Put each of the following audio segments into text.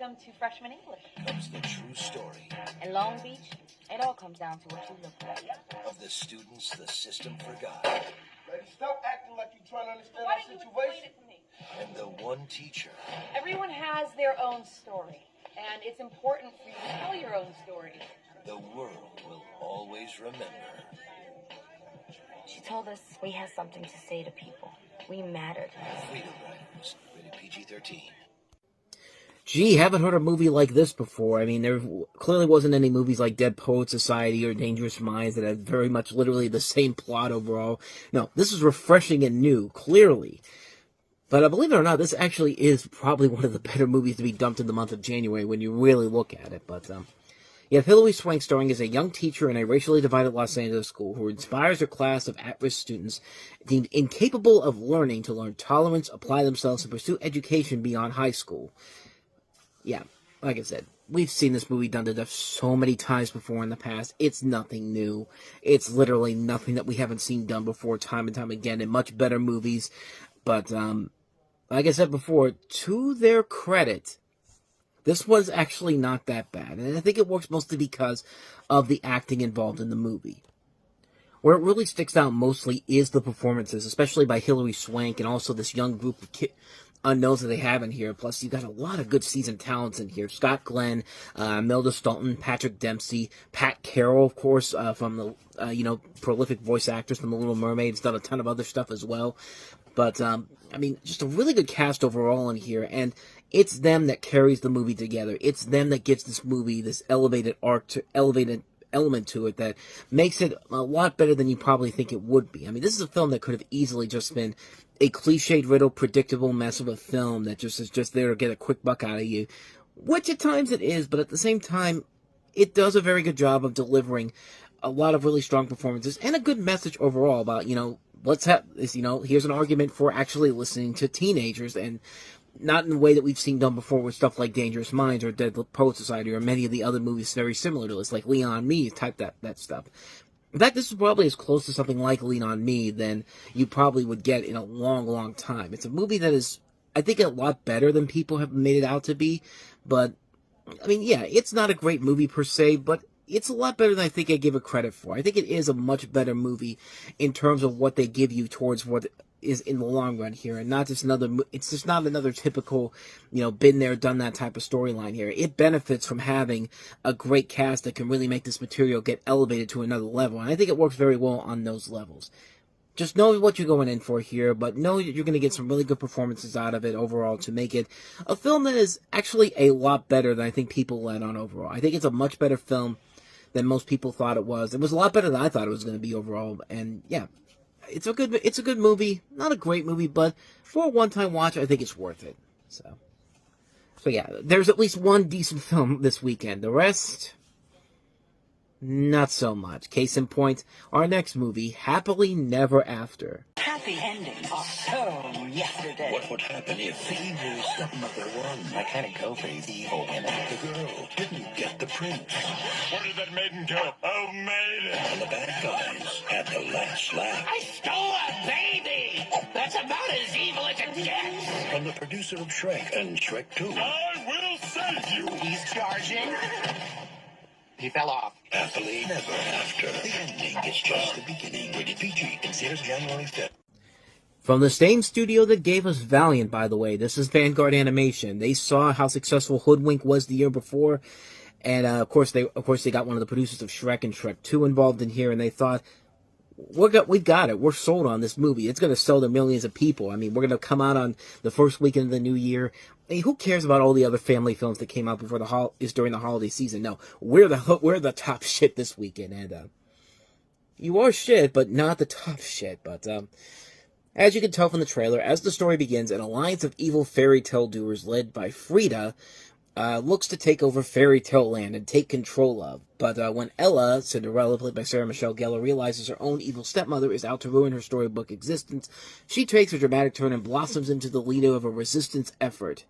Welcome to Freshman English. Comes the true story. In Long Beach, it all comes down to what you look like. Of the students the system forgot. Lady, stop acting like you're trying to understand Why our didn't you situation. explain it to me? And the one teacher. Everyone has their own story, and it's important for you to tell your own story. The world will always remember. She told us we have something to say to people. We mattered. Freedom Riders, rated PG-13. Gee, haven't heard a movie like this before. I mean, there clearly wasn't any movies like Dead Poets Society or Dangerous Minds that had very much literally the same plot overall. No, this is refreshing and new, clearly. But believe it or not, this actually is probably one of the better movies to be dumped in the month of January when you really look at it. But, you have Hilary Swank starring as a young teacher in a racially divided Los Angeles school who inspires her class of at-risk students deemed incapable of learning to learn tolerance, apply themselves, and pursue education beyond high school. Yeah, like I said, we've seen this movie done to death so many times before in the past. It's nothing new. It's literally nothing that we haven't seen done before time and time again in much better movies. But, like I said before, to their credit, this was actually not that bad, and I think it works mostly because of the acting involved in the movie. Where it really sticks out mostly is the performances, especially by Hilary Swank and also this young group of unknowns that they have in here. Plus, you got a lot of good seasoned talents in here. Scott Glenn, Melda Staunton, Patrick Dempsey, Pat Carroll, of course, from the, prolific voice actors from The Little Mermaid. He's done a ton of other stuff as well. But, I mean, just a really good cast overall in here, and it's them that carries the movie together. It's them that gives this movie this elevated element to it that makes it a lot better than you probably think it would be. I mean, this is a film that could have easily just been a cliched, riddled, predictable mess of a film that just is just there to get a quick buck out of you, which at times it is, but at the same time, it does a very good job of delivering a lot of really strong performances and a good message overall about, let's have this, here's an argument for actually listening to teenagers, and not in the way that we've seen done before with stuff like Dangerous Minds or Dead Poets Society or many of the other movies very similar to this, like Lean on Me, type that stuff. In fact, this is probably as close to something like Lean on Me than you probably would get in a long, long time. It's a movie that is, I think, a lot better than people have made it out to be, but, I mean, yeah, it's not a great movie per se, but it's a lot better than I think I give it credit for. I think it is a much better movie in terms of what they give you towards what is in the long run here, and not just it's just not another typical, been there, done that type of storyline here. It benefits from having a great cast that can really make this material get elevated to another level, and I think it works very well on those levels. Just know what you're going in for here, but know that you're going to get some really good performances out of it overall to make it a film that is actually a lot better than I think people let on overall. I think it's a much better film than most people thought it was. It was a lot better than I thought it was going to be overall, and yeah, it's a good movie. Not a great movie, but for a one-time watch, I think it's worth it. So yeah, there's at least one decent film this weekend. The rest, not so much. Case in point, our next movie, Happily Never After. Happy endings. So yesterday. What would happen if the evil stepmother won? I kind of go for these evil women. The girl didn't get the prince. Where did that maiden go? Oh, maiden! And the bad guys had the last laugh. I stole a baby! That's about as evil as it gets! From the producer of Shrek and Shrek 2. I will save you! He's charging. He fell off. Happily Never After. The ending is just the beginning. Rated PG. Considers January 5th. From the same studio that gave us Valiant, by the way, this is Vanguard Animation. They saw how successful Hoodwink was the year before, and of course they got one of the producers of Shrek and Shrek 2 involved in here, and they thought, we've got it. We're sold on this movie. It's going to sell to millions of people. I mean, we're going to come out on the first weekend of the new year. I mean, who cares about all the other family films that came out before during the holiday season? No, we're the top shit this weekend, and you are shit, but not the top shit. But as you can tell from the trailer, as the story begins, an alliance of evil fairy tale doers led by Frida looks to take over fairy tale land and take control of. But when Ella, Cinderella, played by Sarah Michelle Gellar, realizes her own evil stepmother is out to ruin her storybook existence, she takes a dramatic turn and blossoms into the leader of a resistance effort.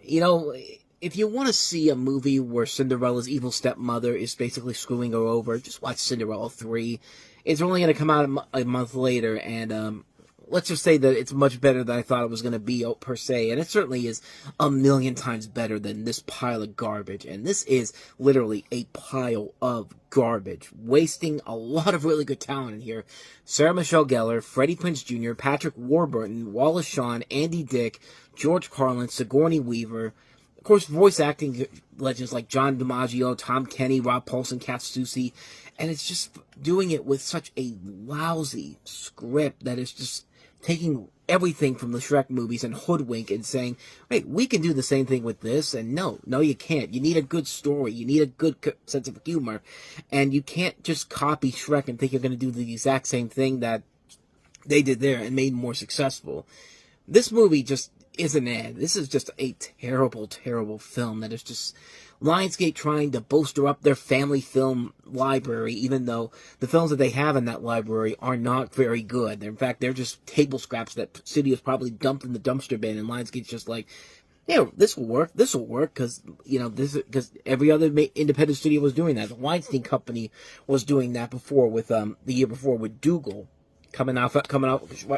If you want to see a movie where Cinderella's evil stepmother is basically screwing her over, just watch Cinderella 3. It's only going to come out a month later, and let's just say that it's much better than I thought it was going to be, per se, and it certainly is a million times better than this pile of garbage, and this is literally a pile of garbage, wasting a lot of really good talent in here. Sarah Michelle Gellar, Freddie Prinze Jr., Patrick Warburton, Wallace Shawn, Andy Dick, George Carlin, Sigourney Weaver, of course, voice acting legends like John DiMaggio, Tom Kenny, Rob Paulson, Kat Susi, and it's just doing it with such a lousy script that is just taking everything from the Shrek movies and hoodwink and saying, wait, we can do the same thing with this, and no, you can't. You need a good story. You need a good sense of humor, and you can't just copy Shrek and think you're going to do the exact same thing that they did there and made more successful. This movie just isn't it. This is just a terrible, terrible film that is just Lionsgate trying to bolster up their family film library, even though the films that they have in that library are not very good. In fact, they're just table scraps that studios probably dumped in the dumpster bin, and Lionsgate's just like, yeah, this will work, because, because every other independent studio was doing that. The Weinstein Company was doing that before, with, the year before, with Dougal, coming out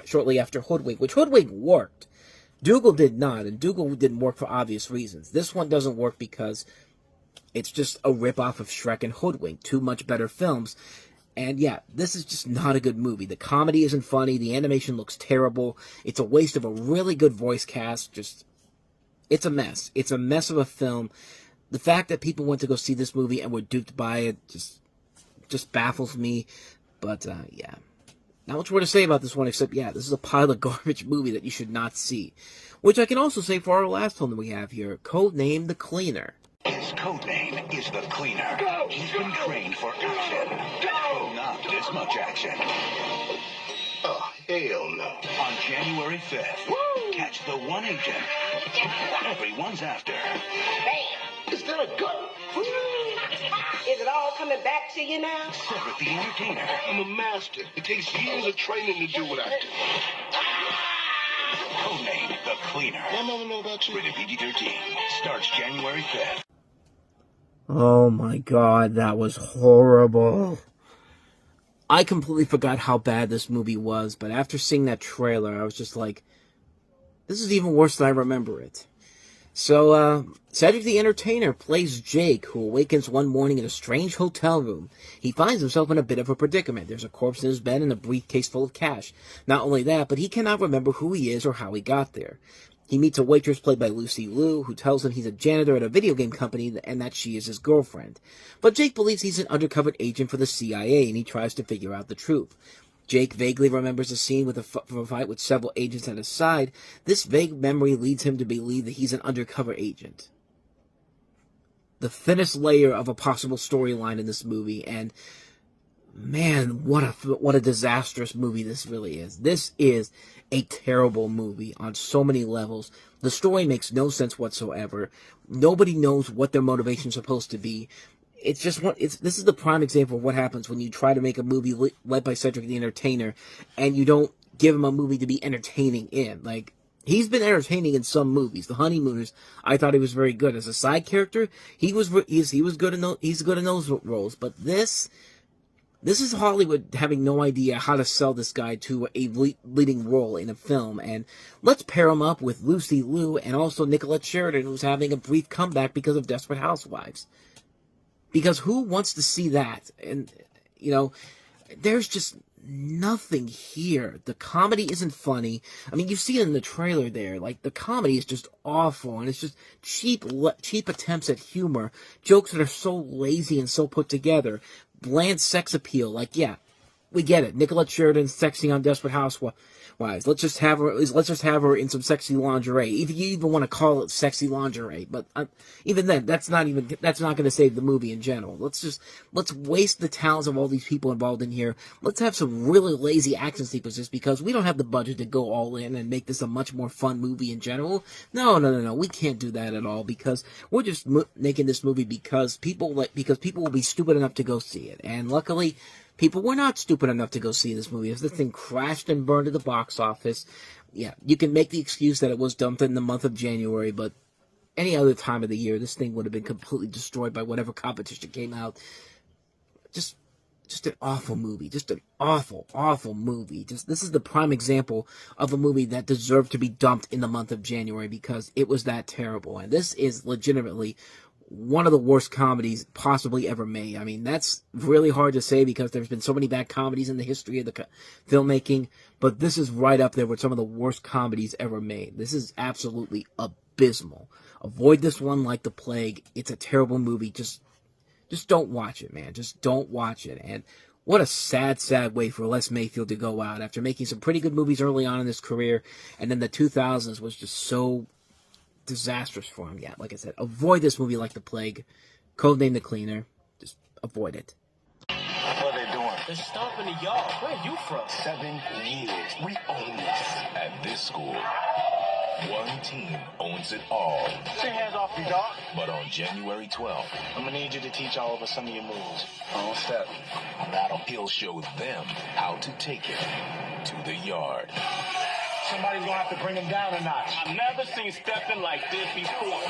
shortly after Hoodwink, which Hoodwink worked. Dougal did not, and Dougal didn't work for obvious reasons. This one doesn't work because it's just a ripoff of Shrek and Hoodwink, two much better films. And yeah, this is just not a good movie. The comedy isn't funny, the animation looks terrible, it's a waste of a really good voice cast, it's a mess. It's a mess of a film. The fact that people went to go see this movie and were duped by it just baffles me, but yeah. Not much more to say about this one, except, yeah, this is a pile of garbage movie that you should not see. Which I can also say for our last film that we have here, codenamed The Cleaner. His code name is the Cleaner. He's been trained for action. Not this much action. Oh, hell no. On January 5th, catch the one agent everyone's after. Is that a gun? Is it all coming back to you now? Cedric the Entertainer. I'm a master. It takes years of training to do what I do. Codename The Cleaner. I never know about you. Rated PG-13. Starts January 5th. Oh my god, that was horrible. I completely forgot how bad this movie was, but after seeing that trailer, I was just like, this is even worse than I remember it. So, Cedric the Entertainer plays Jake, who awakens one morning in a strange hotel room. He finds himself in a bit of a predicament. There's a corpse in his bed and a briefcase full of cash. Not only that, but he cannot remember who he is or how he got there. He meets a waitress played by Lucy Liu, who tells him he's a janitor at a video game company and that she is his girlfriend. But Jake believes he's an undercover agent for the CIA, and he tries to figure out the truth. Jake vaguely remembers a scene with a fight with several agents at his side. This vague memory leads him to believe that he's an undercover agent. The thinnest layer of a possible storyline in this movie, and man, what a disastrous movie this really is. This is a terrible movie on so many levels. The story makes no sense whatsoever. Nobody knows what their motivation is supposed to be. This is the prime example of what happens when you try to make a movie led by Cedric the Entertainer, and you don't give him a movie to be entertaining in. Like, he's been entertaining in some movies. The Honeymooners, I thought he was very good as a side character. He's good in those roles. But this is Hollywood having no idea how to sell this guy to a leading role in a film. And let's pair him up with Lucy Liu and also Nicolette Sheridan, who's having a brief comeback because of Desperate Housewives. Because who wants to see that? And, there's just nothing here. The comedy isn't funny. I mean, you see it in the trailer there. Like, the comedy is just awful, and it's just cheap attempts at humor. Jokes that are so lazy and so put together. Bland sex appeal. Like, yeah, we get it. Nicolette Sheridan sexy on Desperate Housewives. Let's just have her in some sexy lingerie. If you even want to call it sexy lingerie, but even then, that's not going to save the movie in general. Let's waste the talents of all these people involved in here. Let's have some really lazy action sequences because we don't have the budget to go all in and make this a much more fun movie in general. No, we can't do that at all because we're just making this movie because people will be stupid enough to go see it, and luckily, people were not stupid enough to go see this movie. As the thing crashed and burned at the box office, yeah, you can make the excuse that it was dumped in the month of January, but any other time of the year, this thing would have been completely destroyed by whatever competition came out. Just Just an awful movie. Just an awful, awful movie. This is the prime example of a movie that deserved to be dumped in the month of January because it was that terrible. And this is legitimately one of the worst comedies possibly ever made. I mean, that's really hard to say because there's been so many bad comedies in the history of the filmmaking, but this is right up there with some of the worst comedies ever made. This is absolutely abysmal. Avoid this one like the plague. It's a terrible movie. Just don't watch it, man. Just don't watch it. And what a sad, sad way for Les Mayfield to go out after making some pretty good movies early on in his career, and then the 2000s was just so disastrous for him. Yeah, like I said, avoid this movie like the plague. Codename The Cleaner. Just avoid it. What are they doing? They're stomping the yard. Where are you from? 7 years. We own this. At this school, one team owns it all. Take your hands off me, dog. But on January 12th, I'm gonna need you to teach all of us some of your moves. On step. he'll show them how to take it to the yard. Somebody's gonna have to bring him down a notch. I've never seen stepping like this before.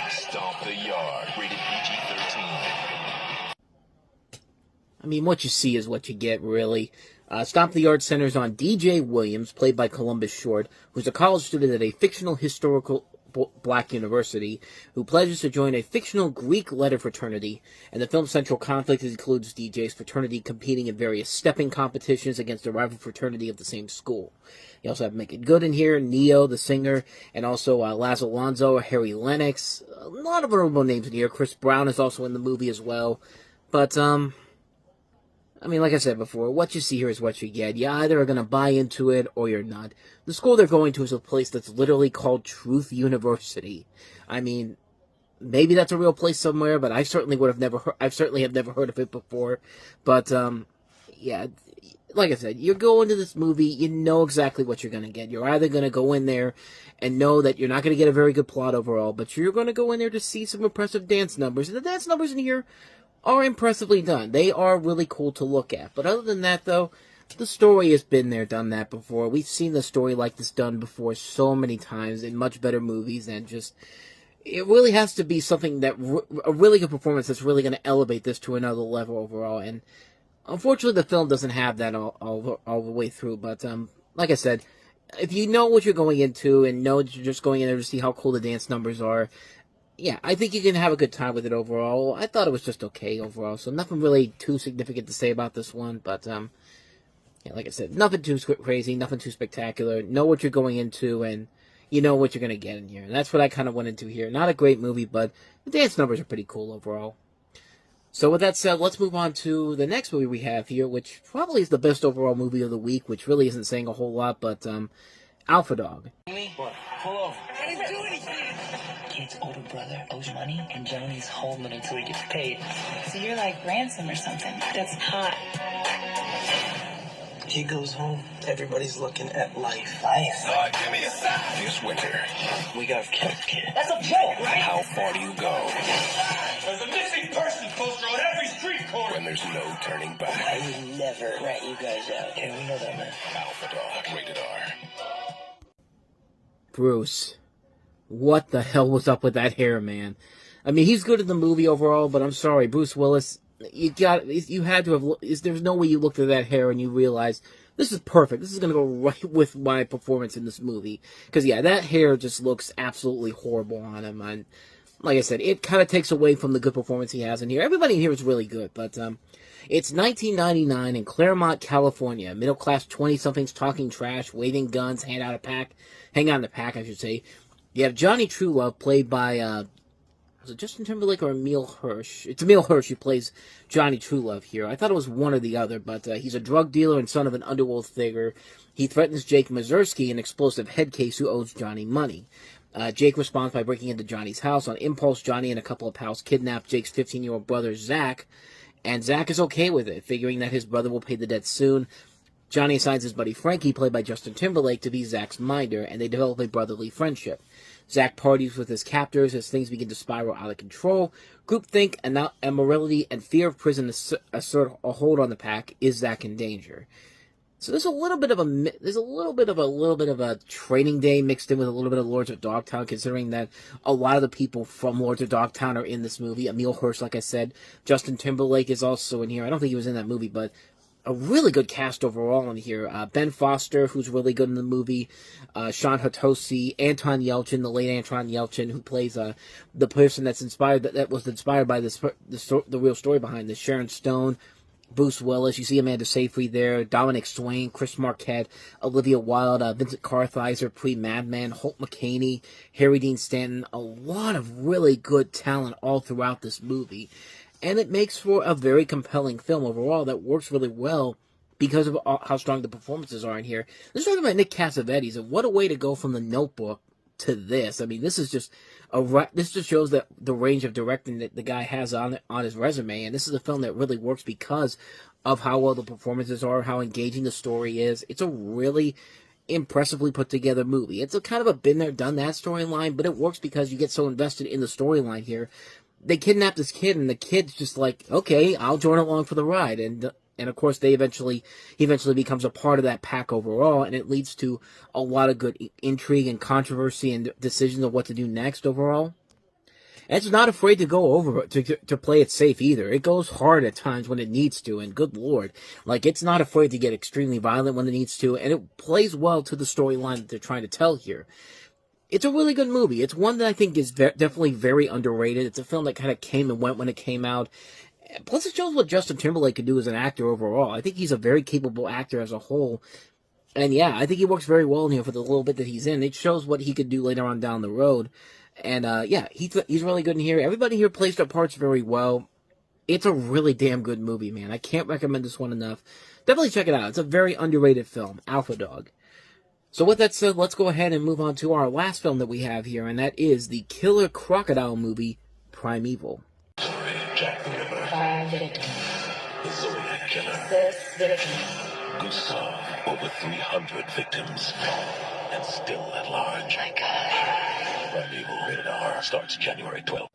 Stomp the Yard, rated PG-13. I mean, what you see is what you get, really. Stomp the Yard centers on DJ Williams, played by Columbus Short, who's a college student at a fictional historical black university, who pledges to join a fictional Greek letter fraternity, and the film's central conflict includes DJ's fraternity competing in various stepping competitions against a rival fraternity of the same school. You also have Make It Good in here, Neo, the singer, and also Laz Alonso, Harry Lennox. A lot of notable names in here. Chris Brown is also in the movie as well. But, I mean, like I said before, what you see here is what you get. You either are going to buy into it or you're not. The school they're going to is a place that's literally called Truth University. I mean, maybe that's a real place somewhere, but I certainly have never heard of it before. But, yeah, like I said, you're going to this movie, you know exactly what you're going to get. You're either going to go in there and know that you're not going to get a very good plot overall, but you're going to go in there to see some impressive dance numbers. And the dance numbers in here are impressively done. They are really cool to look at. But other than that, though, the story has been there, done that before. We've seen the story like this done before so many times in much better movies, and just, it really has to be something that, a really good performance that's really going to elevate this to another level overall. And unfortunately, the film doesn't have that all the way through. But, like I said, if you know what you're going into and know that you're just going in there to see how cool the dance numbers are, yeah, I think you can have a good time with it overall. I thought it was just okay overall, so nothing really too significant to say about this one, but, yeah, like I said, nothing too crazy, nothing too spectacular. Know what you're going into, and you know what you're going to get in here. And that's what I kind of went into here. Not a great movie, but the dance numbers are pretty cool overall. So with that said, let's move on to the next movie we have here, which probably is the best overall movie of the week, which really isn't saying a whole lot, but, Alpha Dog. What? Pull over. I didn't do anything. Kid's older brother owes money, and Johnny's holding it until he gets paid. So you're like ransom or something. That's hot. He goes home. Everybody's looking at life. Lord, give me a sign. This winter, We got kept, kid. That's a joke, right? how far do you go There's a missing person poster on every street corner. when there's no turning back? I would never rat you guys out. Yeah, we know that, man. Alpha Dog, rated R. Bruce. What the hell was up with that hair, man? I mean, he's good in the movie overall, but I'm sorry, Bruce Willis, you had to have, there's no way you looked at that hair and you realized, this is perfect, this is going to go right with my performance in this movie. Because, yeah, that hair just looks absolutely horrible on him, and like I said, it kind of takes away from the good performance he has in here. Everybody in here is really good, but, it's 1999 in Claremont, California. Middle-class 20-somethings talking trash, waving guns, hang out in the pack, I should say. You have Johnny Truelove, played by, was it Justin Timberlake or Emil Hirsch? It's Emil Hirsch who plays Johnny Truelove here. I thought it was one or the other, but he's a drug dealer and son of an underworld figure. He threatens Jake Mazursky, an explosive head case who owes Johnny money. Jake responds by breaking into Johnny's house. On impulse, Johnny and a couple of pals kidnap Jake's 15-year-old brother, Zach, and Zach is okay with it, figuring that his brother will pay the debt soon. Johnny assigns his buddy Frankie, played by Justin Timberlake, to be Zach's minder, and they develop a brotherly friendship. Zach parties with his captors as things begin to spiral out of control. Groupthink, immorality, and fear of prison assert a hold on the pack. Is Zach in danger? So there's a little bit of a Training Day mixed in with a little bit of Lords of Dogtown, considering that a lot of the people from Lords of Dogtown are in this movie. Emile Hirsch, like I said, Justin Timberlake is also in here. I don't think he was in that movie, but a really good cast overall in here. Ben Foster, who's really good in the movie. Sean Hatosi, Anton Yelchin, the late Anton Yelchin, who plays the person that was inspired by the real story behind this. Sharon Stone, Bruce Willis, you see Amanda Seyfried there, Dominic Swain, Chris Marquette, Olivia Wilde, Vincent Kartheiser, pre-Mad Men, Holt McCaney, Harry Dean Stanton, a lot of really good talent all throughout this movie. And it makes for a very compelling film overall that works really well because of how strong the performances are in here. Let's talk about Nick Cassavetes, and what a way to go from The Notebook to this. I mean, this just shows that the range of directing that the guy has on his resume, and this is a film that really works because of how well the performances are, how engaging the story is. It's a really impressively put together movie. It's a kind of a been there, done that storyline, but it works because you get so invested in the storyline here. They kidnap this kid, and the kid's just like, okay, I'll join along for the ride, and of course he eventually becomes a part of that pack overall, and it leads to a lot of good intrigue and controversy and decisions of what to do next overall. And it's not afraid to go over to play it safe either. It goes hard at times when it needs to, and good lord, like, it's not afraid to get extremely violent when it needs to, and it plays well to the storyline that they're trying to tell here. It's a really good movie. It's one that I think is definitely very underrated. It's a film that kind of came and went when it came out. Plus, it shows what Justin Timberlake can do as an actor overall. I think he's a very capable actor as a whole. And yeah, I think he works very well in here for the little bit that he's in. It shows what he could do later on down the road. And yeah, he's really good in here. Everybody here plays their parts very well. It's a really damn good movie, man. I can't recommend this one enough. Definitely check it out. It's a very underrated film, Alpha Dog. So with that said, let's go ahead and move on to our last film that we have here, and that is the killer crocodile movie, Primeval. Jack the Ripper. 5 victims. The Zodiac Killer. 6 victims. Gustav, over 300 victims. And still at large. My God. Primeval, rated R, starts January 12th.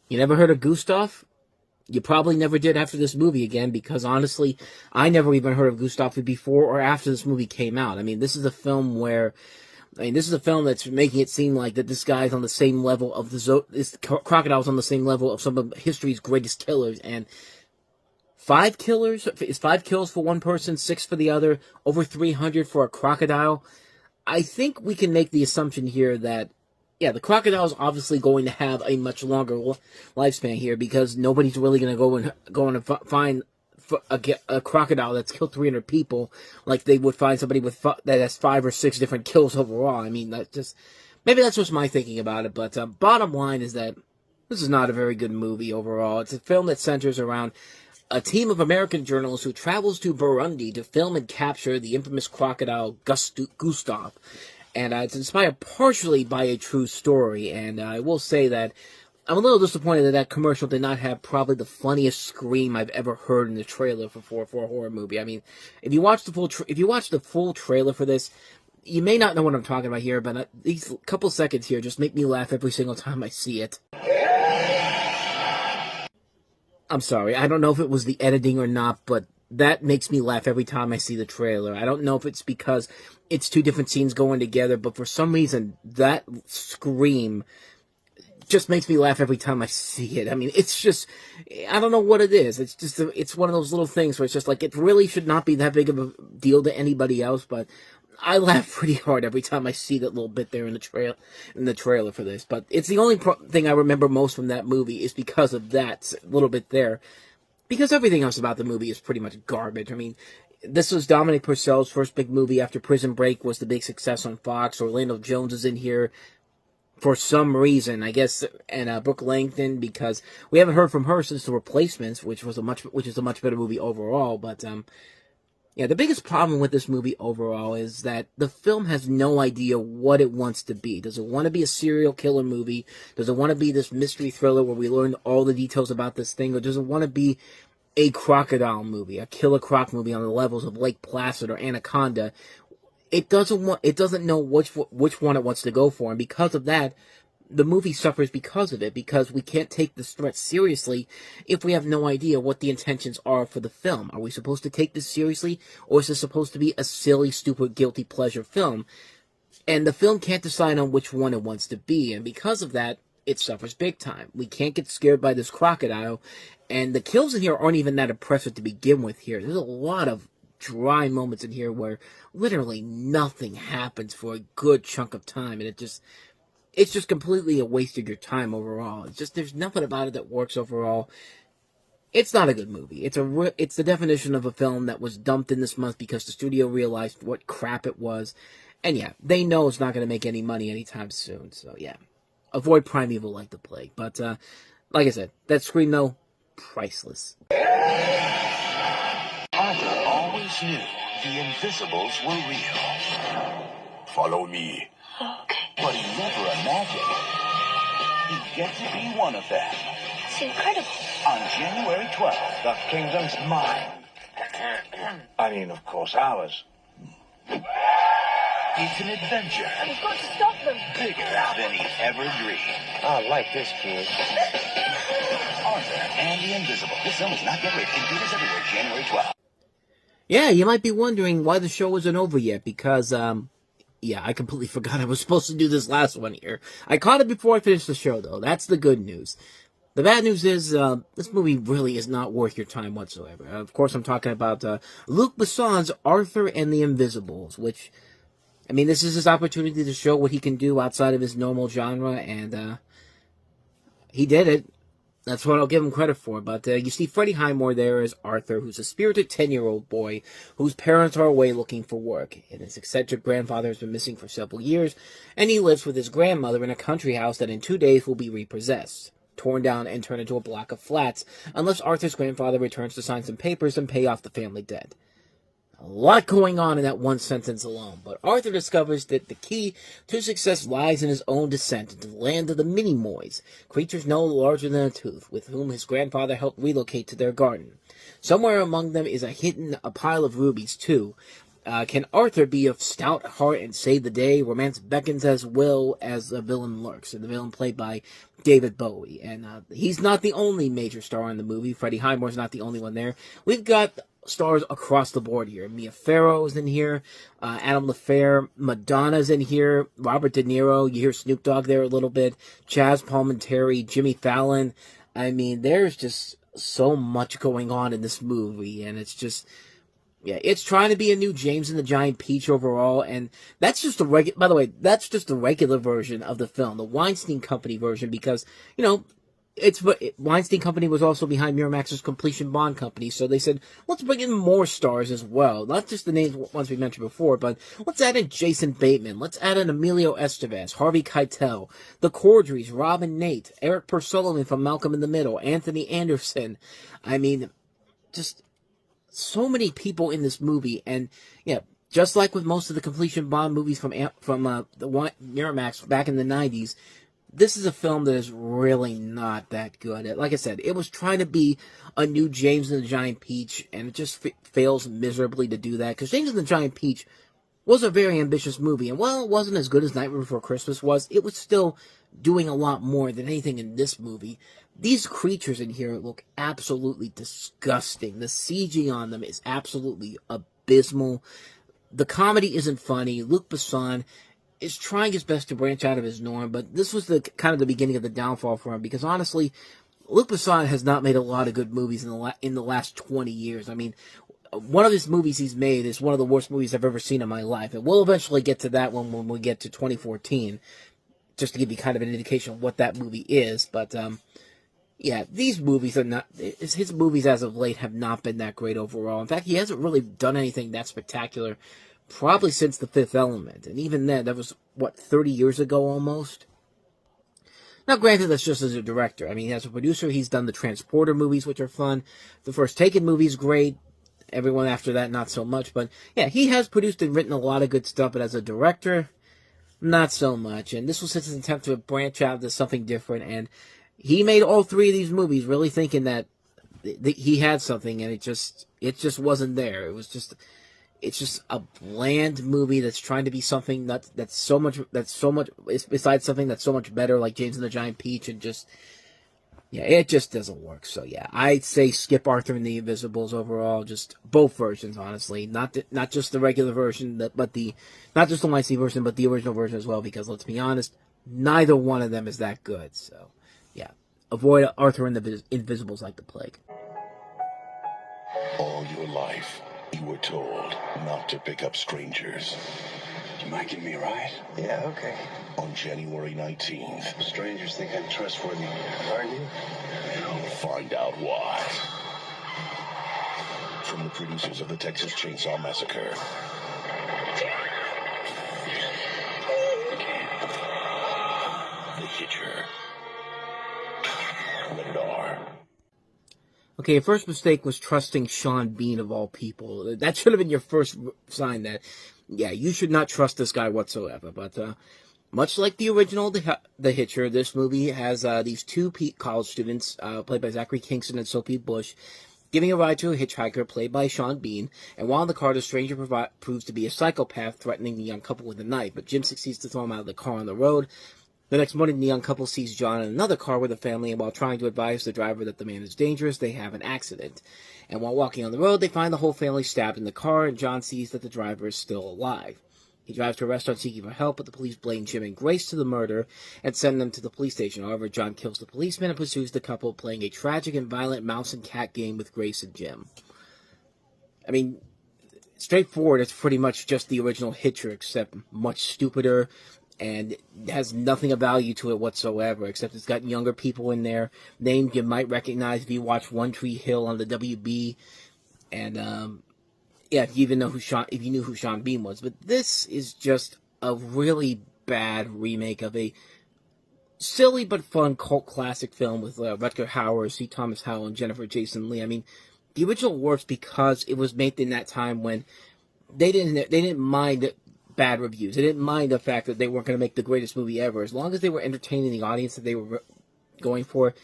You never heard of Gustav? You probably never did after this movie again, because honestly, I never even heard of Gustav before or after this movie came out. I mean, this is a film that's making it seem like that this guy's on the same level of this crocodile's on the same level of some of history's greatest killers, and 5 kills for one person, 6 for the other, over 300 for a crocodile. I think we can make the assumption here that, yeah, the crocodile is obviously going to have a much longer lifespan here, because nobody's really going to go and find a crocodile that's killed 300 people like they would find somebody that has 5 or 6 different kills overall. I mean, maybe that's just my thinking about it, but bottom line is that this is not a very good movie overall. It's a film that centers around a team of American journalists who travels to Burundi to film and capture the infamous crocodile Gustav. And it's inspired partially by a true story, and I will say that I'm a little disappointed that that commercial did not have probably the funniest scream I've ever heard in the trailer for a horror movie. I mean, if you watch the full trailer for this, you may not know what I'm talking about here, but these couple seconds here just make me laugh every single time I see it. I'm sorry, I don't know if it was the editing or not, but that makes me laugh every time I see the trailer. I don't know if it's because it's 2 different scenes going together, but for some reason, that scream just makes me laugh every time I see it. I mean, it's just, I don't know what it is. It's just, it's one of those little things where it's just like, it really should not be that big of a deal to anybody else, but I laugh pretty hard every time I see that little bit there in the trailer for this. But it's the only thing I remember most from that movie is because of that little bit there. Because everything else about the movie is pretty much garbage. I mean, this was Dominic Purcell's first big movie after Prison Break was the big success on Fox. Orlando Jones is in here for some reason, I guess, and Brooke Langton, because we haven't heard from her since The Replacements, which is a much better movie overall. But yeah, the biggest problem with this movie overall is that the film has no idea what it wants to be. Does it want to be a serial killer movie? Does it want to be this mystery thriller where we learn all the details about this thing? Or does it want to be a crocodile movie, a killer croc movie on the levels of Lake Placid or Anaconda? It doesn't know which one it wants to go for, and because of that, the movie suffers because of it, because we can't take this threat seriously if we have no idea what the intentions are for the film. Are we supposed to take this seriously, or is this supposed to be a silly, stupid, guilty pleasure film? And the film can't decide on which one it wants to be, and because of that, it suffers big time. We can't get scared by this crocodile, and the kills in here aren't even that impressive to begin with here. There's a lot of dry moments in here where literally nothing happens for a good chunk of time, and it's just completely a waste of your time overall. It's just, there's nothing about it that works overall. It's not a good movie. It's the definition of a film that was dumped in this month because the studio realized what crap it was. And yeah, they know it's not going to make any money anytime soon. So yeah, avoid Primeval like the plague. But like I said, that scream though, priceless. Arthur always knew the Invisibles were real. Follow me. But he never imagined he'd get to be one of them. It's incredible. On January 12th, The kingdom's mine. I mean, of course, ours. it's an adventure We've got to stop them. bigger than he ever dreamed. I like this kid. Arthur and the Invisible. This film is not yet rated in theaters everywhere, January 12th. Yeah, you might be wondering why the show isn't over yet, because, yeah, I completely forgot I was supposed to do this last one here. I caught it before I finished the show, though. That's the good news. The bad news is, this movie really is not worth your time whatsoever. Of course, I'm talking about, Luc Besson's Arthur and the Invisibles, which, I mean, this is his opportunity to show what he can do outside of his normal genre, and, he did it. That's what I'll give him credit for. But you see Freddie Highmore there as Arthur, who's a spirited 10-year-old boy whose parents are away looking for work. And his eccentric grandfather has been missing for several years, and he lives with his grandmother in a country house that in 2 days will be repossessed, torn down and turned into a block of flats, unless Arthur's grandfather returns to sign some papers and pay off the family debt. A lot going on in that one sentence alone, but Arthur discovers that the key to success lies in his own descent into the land of the Minimoys, creatures no larger than a tooth, with whom his grandfather helped relocate to their garden. Somewhere among them is a pile of rubies, too. Can Arthur be of stout heart and save the day? Romance beckons as well as the villain lurks, and the villain played by David Bowie. And he's not the only major star in the movie. Freddie Highmore's not the only one there. We've got stars across the board here. Mia Farrow's in here, Adam LaFerre, Madonna's in here, Robert De Niro, you hear Snoop Dogg there a little bit, Chaz Palminteri, Jimmy Fallon. I mean, there's just so much going on in this movie, and it's just, yeah, it's trying to be a new James and the Giant Peach overall, and that's just by the way, that's just the regular version of the film, the Weinstein Company version, because, you know, Weinstein Company was also behind Miramax's Completion Bond Company, so they said, let's bring in more stars as well. Not just the names ones we mentioned before, but let's add in Jason Bateman, let's add in Emilio Estevez, Harvey Keitel, the Cordrys, Rob and Nate, Eric Persullivan from Malcolm in the Middle, Anthony Anderson. I mean, just so many people in this movie, and yeah, just like with most of the Completion Bond movies from the Miramax back in the 90s, this is a film that is really not that good. Like I said, it was trying to be a new James and the Giant Peach, and it just fails miserably to do that, because James and the Giant Peach was a very ambitious movie, and while it wasn't as good as Nightmare Before Christmas was, it was still doing a lot more than anything in this movie. These creatures in here look absolutely disgusting. The CG on them is absolutely abysmal. The comedy isn't funny. Luc Besson is trying his best to branch out of his norm, but this was the kind of the beginning of the downfall for him, because honestly, Luc Besson has not made a lot of good movies in the last 20 years. I mean, one of his movies he's made is one of the worst movies I've ever seen in my life, and we'll eventually get to that one when we get to 2014, just to give you kind of an indication of what that movie is, but, yeah, these movies are not, his movies as of late have not been that great overall. In fact, he hasn't really done anything that spectacular probably since The Fifth Element, and even then, that was, what, 30 years ago almost? Now, granted, that's just as a director. I mean, as a producer, he's done the Transporter movies, which are fun. The first Taken movie's great. Everyone after that, not so much. But, yeah, he has produced and written a lot of good stuff, but as a director, not so much. And this was his attempt to branch out to something different, and he made all three of these movies really thinking that he had something, and it just wasn't there. It's just a bland movie that's trying to be something that's so much besides something that's so much better, like James and the Giant Peach, and just, yeah, it just doesn't work. So yeah, I'd say skip Arthur and the Invisibles overall. Just both versions, honestly, not just the regular version, but not just the YC version, but the original version as well. Because let's be honest, neither one of them is that good. So yeah, avoid Arthur and the Invisibles like the plague. All your life, you were told not to pick up strangers. You might give me a ride? Yeah, okay. On January 19th, Strangers think I'm trustworthy, aren't you? you'll find out why. From the producers of the Texas Chainsaw Massacre. The Hitcher. Rated R. Okay, your first mistake was trusting Sean Bean of all people. That should have been your first sign that, yeah, you should not trust this guy whatsoever. But much like the original The Hitcher, this movie has these two college students, played by Zachary Kingston and Sophie Bush, giving a ride to a hitchhiker played by Sean Bean. And while in the car, the stranger proves to be a psychopath, threatening the young couple with a knife. But Jim succeeds to throw him out of the car on the road. The next morning, the young couple sees John in another car with a family, and while trying to advise the driver that the man is dangerous, they have an accident. And while walking on the road, they find the whole family stabbed in the car, and John sees that the driver is still alive. He drives to a restaurant seeking for help, but the police blame Jim and Grace to the murder and send them to the police station. However, John kills the policeman and pursues the couple, playing a tragic and violent mouse and cat game with Grace and Jim. I mean, straightforward, it's pretty much just the original Hitcher, except much stupider, and has nothing of value to it whatsoever, except it's got younger people in there, names you might recognize if you watch One Tree Hill on the WB, and, yeah, if you knew who Sean Bean was. But this is just a really bad remake of a silly but fun cult classic film with Rutger Hauer, C. Thomas Howell, and Jennifer Jason Leigh. I mean, the original works because it was made in that time when they didn't mind bad reviews. They didn't mind the fact that they weren't going to make the greatest movie ever. As long as they were entertaining the audience that they were going for,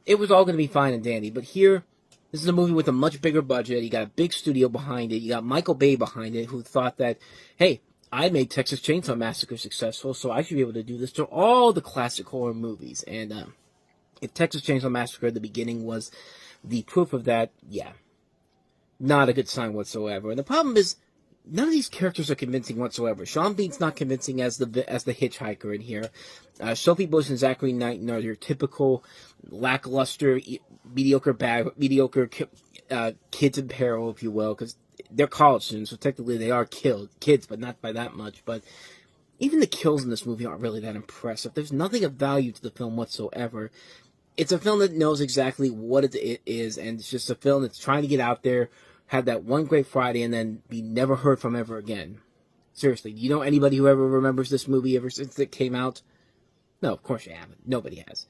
it was all going to be fine and dandy. But here, this is a movie with a much bigger budget. You got a big studio behind it. You got Michael Bay behind it, who thought that, hey, I made Texas Chainsaw Massacre successful, so I should be able to do this to all the classic horror movies. And if Texas Chainsaw Massacre at the beginning was the proof of that, yeah, not a good sign whatsoever. And the problem is, none of these characters are convincing whatsoever. Sean Bean's not convincing as the hitchhiker in here. Sophie Bush and Zachary Knighton are your typical lackluster, mediocre kids in peril, if you will, because they're college students, so technically they are kids, but not by that much. But even the kills in this movie aren't really that impressive. There's nothing of value to the film whatsoever. It's a film that knows exactly what it is, and it's just a film that's trying to get out there, have that one great Friday, and then be never heard from ever again. Seriously, do you know anybody who ever remembers this movie ever since it came out? No, of course you haven't. Nobody has.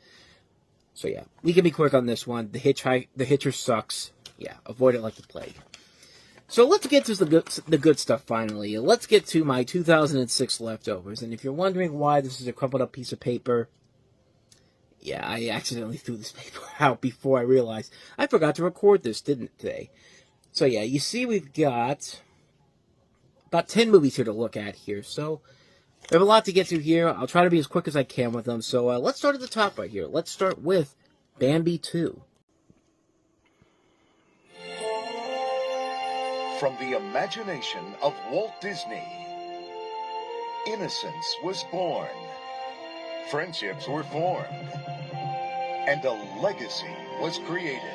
So yeah, we can be quick on this one. The Hitcher sucks. Yeah, avoid it like the plague. So let's get to the good stuff finally. Let's get to my 2006 leftovers. And if you're wondering why this is a crumpled up piece of paper, yeah, I accidentally threw this paper out before I realized I forgot to record this, didn't today? So yeah, you see we've got about 10 movies here to look at here. So we have a lot to get to here. I'll try to be as quick as I can with them. So let's start at the top right here. Let's start with Bambi 2. From the imagination of Walt Disney, innocence was born, friendships were formed, and a legacy was created.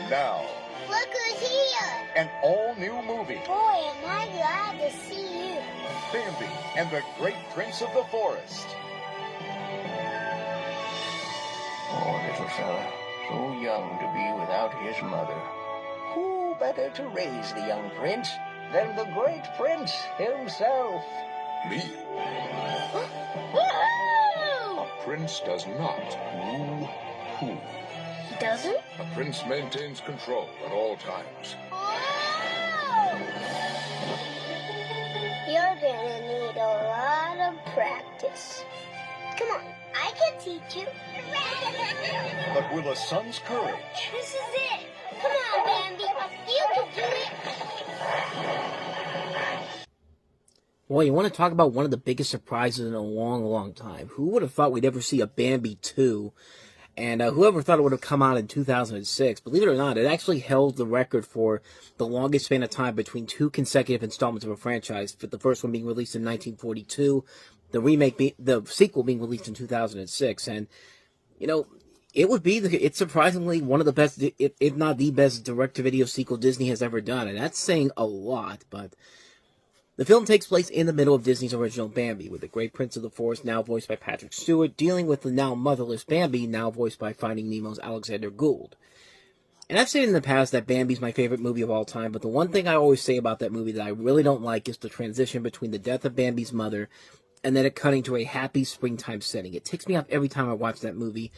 Now, look who's here! An all-new movie. Boy, am I glad to see you. Bambi and the Great Prince of the Forest. Poor little fella, so young to be without his mother. Who better to raise the young prince than the great prince himself? Me? Woohoo! A prince does not woo who. He doesn't? A prince maintains control at all times. Whoa! You're gonna need a lot of practice. Come on, I can teach you. But will a son's courage This is it. Come on, Bambi. You can do it. Well, you want to talk about one of the biggest surprises in a long, long time. Who would have thought we'd ever see a Bambi 2? And whoever thought it would have come out in 2006, believe it or not, it actually held the record for the longest span of time between two consecutive installments of a franchise, with the first one being released in 1942, the sequel being released in 2006. And, you know, it's surprisingly one of the best, if not the best, direct-to-video sequel Disney has ever done. And that's saying a lot, but the film takes place in the middle of Disney's original Bambi, with the Great Prince of the Forest, now voiced by Patrick Stewart, dealing with the now motherless Bambi, now voiced by Finding Nemo's Alexander Gould. And I've said in the past that Bambi's my favorite movie of all time, but the one thing I always say about that movie that I really don't like is the transition between the death of Bambi's mother and then it cutting to a happy springtime setting. It ticks me off every time I watch that movie.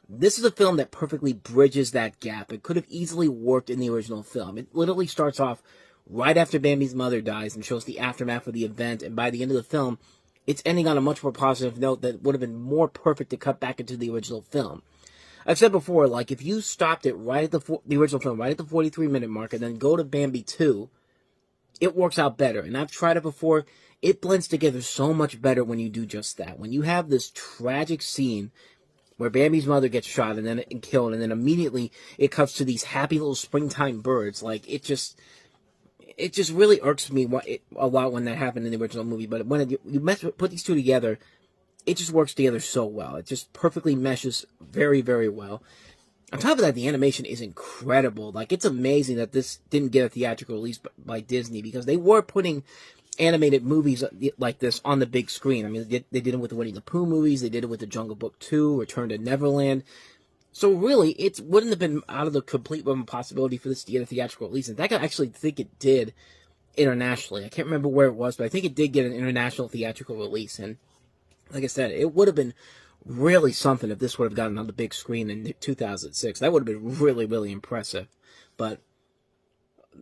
This is a film that perfectly bridges that gap. It could have easily worked in the original film. It literally starts off right after Bambi's mother dies and shows the aftermath of the event, and by the end of the film, it's ending on a much more positive note that would have been more perfect to cut back into the original film. I've said before, like, if you stopped it right at the original film, right at the 43-minute mark, and then go to Bambi 2, it works out better. And I've tried it before. It blends together so much better when you do just that. When you have this tragic scene where Bambi's mother gets shot and then killed, and then immediately it cuts to these happy little springtime birds, like, it just really irks me a lot when that happened in the original movie. But when you put these two together, it just works together so well. It just perfectly meshes very, very well. On top of that, the animation is incredible. Like, it's amazing that this didn't get a theatrical release by Disney, because they were putting animated movies like this on the big screen. I mean, they did it with the Winnie the Pooh movies. They did it with the Jungle Book 2, Return to Neverland. So really, it wouldn't have been out of the complete realm of possibility for this to get a theatrical release. In fact, I actually think it did internationally. I can't remember where it was, but I think it did get an international theatrical release. And like I said, it would have been really something if this would have gotten on the big screen in 2006. That would have been really, really impressive. But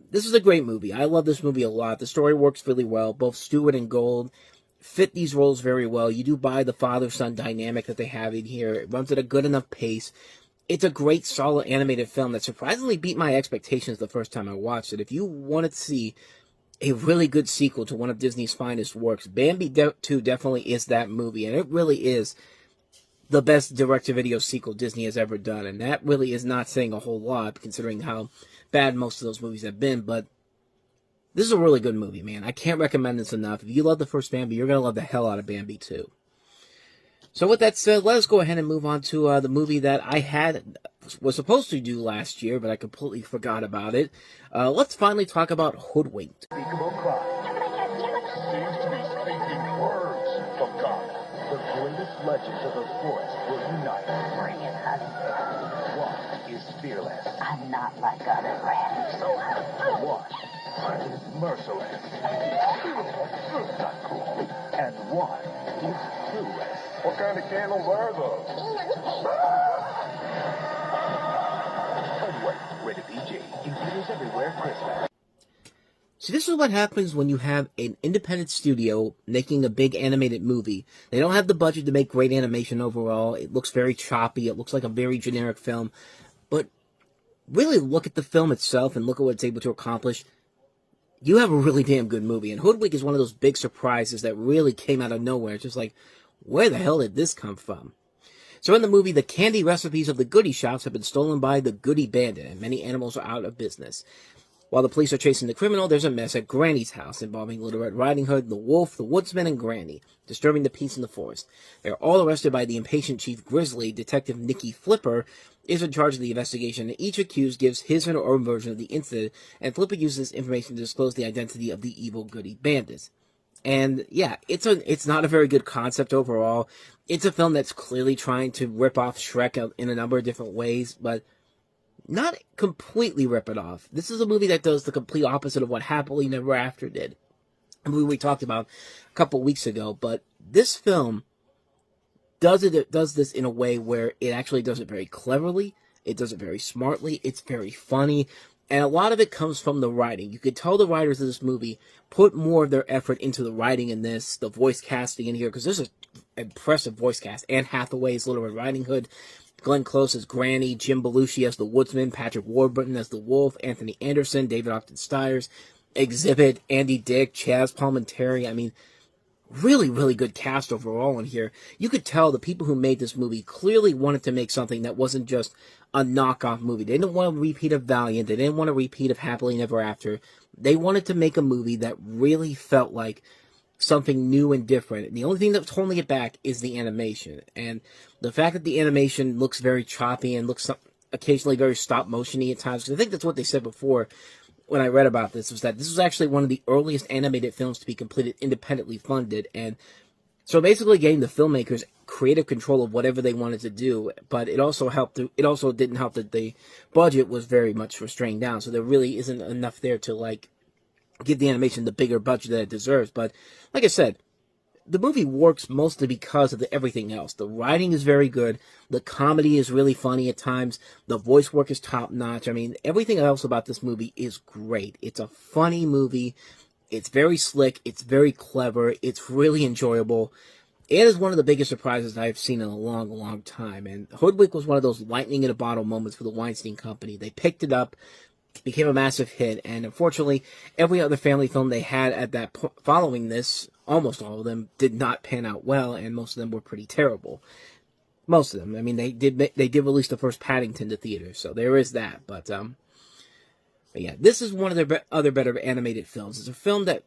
this is a great movie. I love this movie a lot. The story works really well. Both Stewart and Gould fit these roles very well. You do buy the father-son dynamic that they have in here. It runs at a good enough pace. It's a great, solid animated film that surprisingly beat my expectations the first time I watched it. If you wanted to see a really good sequel to one of Disney's finest works, Bambi 2 definitely is that movie, and it really is the best direct-to-video sequel Disney has ever done, and that really is not saying a whole lot, considering how bad most of those movies have been, but this is a really good movie, man. I can't recommend this enough. If you love the first Bambi, you're going to love the hell out of Bambi 2. So with that said, let us go ahead and move on to the movie that I was supposed to do last year, but I completely forgot about it. Let's finally talk about Hoodwinked. Unspeakable cry seems to be speaking words from God. The greatest legends of the forest will unite. Bring it, honey. One is fearless. I'm not like other rats. One is merciless. Not cool. And one is clueless. What kind of candles are those? Hoodwinked, rated PG. In theaters everywhere Christmas. See, this is what happens when you have an independent studio making a big animated movie. They don't have the budget to make great animation overall. It looks very choppy. It looks like a very generic film. But really look at the film itself and look at what it's able to accomplish. You have a really damn good movie. And Hoodwinked is one of those big surprises that really came out of nowhere. It's just like, where the hell did this come from? So in the movie, the candy recipes of the goodie shops have been stolen by the Goodie Bandit, and many animals are out of business. While the police are chasing the criminal, there's a mess at Granny's house involving Little Red Riding Hood, the wolf, the woodsman, and Granny, disturbing the peace in the forest. They are all arrested by the impatient Chief Grizzly. Detective Nicky Flipper is in charge of the investigation, and each accused gives his or her own version of the incident, and Flipper uses this information to disclose the identity of the evil Goodie Bandits. And yeah, it's not a very good concept overall. It's a film that's clearly trying to rip off Shrek in a number of different ways, but not completely rip it off. This is a movie that does the complete opposite of what Happily Never After did, a movie we talked about a couple weeks ago. But this film does this in a way where it actually does it very cleverly. It does it very smartly. It's very funny. And a lot of it comes from the writing. You could tell the writers of this movie put more of their effort into the writing in this, the voice casting in here, because there's an impressive voice cast. Anne Hathaway as Little Red Riding Hood, Glenn Close as Granny, Jim Belushi as the Woodsman, Patrick Warburton as the Wolf, Anthony Anderson, David Ogden Stiers Exhibit, Andy Dick, Chaz Palminteri. I mean, really, really good cast overall in here. You could tell the people who made this movie clearly wanted to make something that wasn't just a knockoff movie. They didn't want a repeat of Valiant. They didn't want a repeat of Happily Ever After. They wanted to make a movie that really felt like something new and different. The only thing that's holding it back is the animation. And the fact that the animation looks very choppy and looks occasionally very stop-motion-y at times. 'Cause I think that's what they said before when I read about this, was that this was actually one of the earliest animated films to be completed independently funded. And so basically gave the filmmakers creative control of whatever they wanted to do. But it also didn't help that the budget was very much restrained down. So there really isn't enough there to, like, give the animation the bigger budget that it deserves. But like I said, the movie works mostly because of everything else. The writing is very good. The comedy is really funny at times. The voice work is top-notch. I mean, everything else about this movie is great. It's a funny movie. It's very slick. It's very clever. It's really enjoyable. It is one of the biggest surprises I've seen in a long, long time. And Hoodwink was one of those lightning-in-a-bottle moments for the Weinstein Company. They picked it up, became a massive hit, and unfortunately, every other family film they had at that following this, almost all of them, did not pan out well, and most of them were pretty terrible. Most of them. I mean, they did release the first Paddington to theaters, so there is that. But yeah, this is one of their other better animated films. It's a film that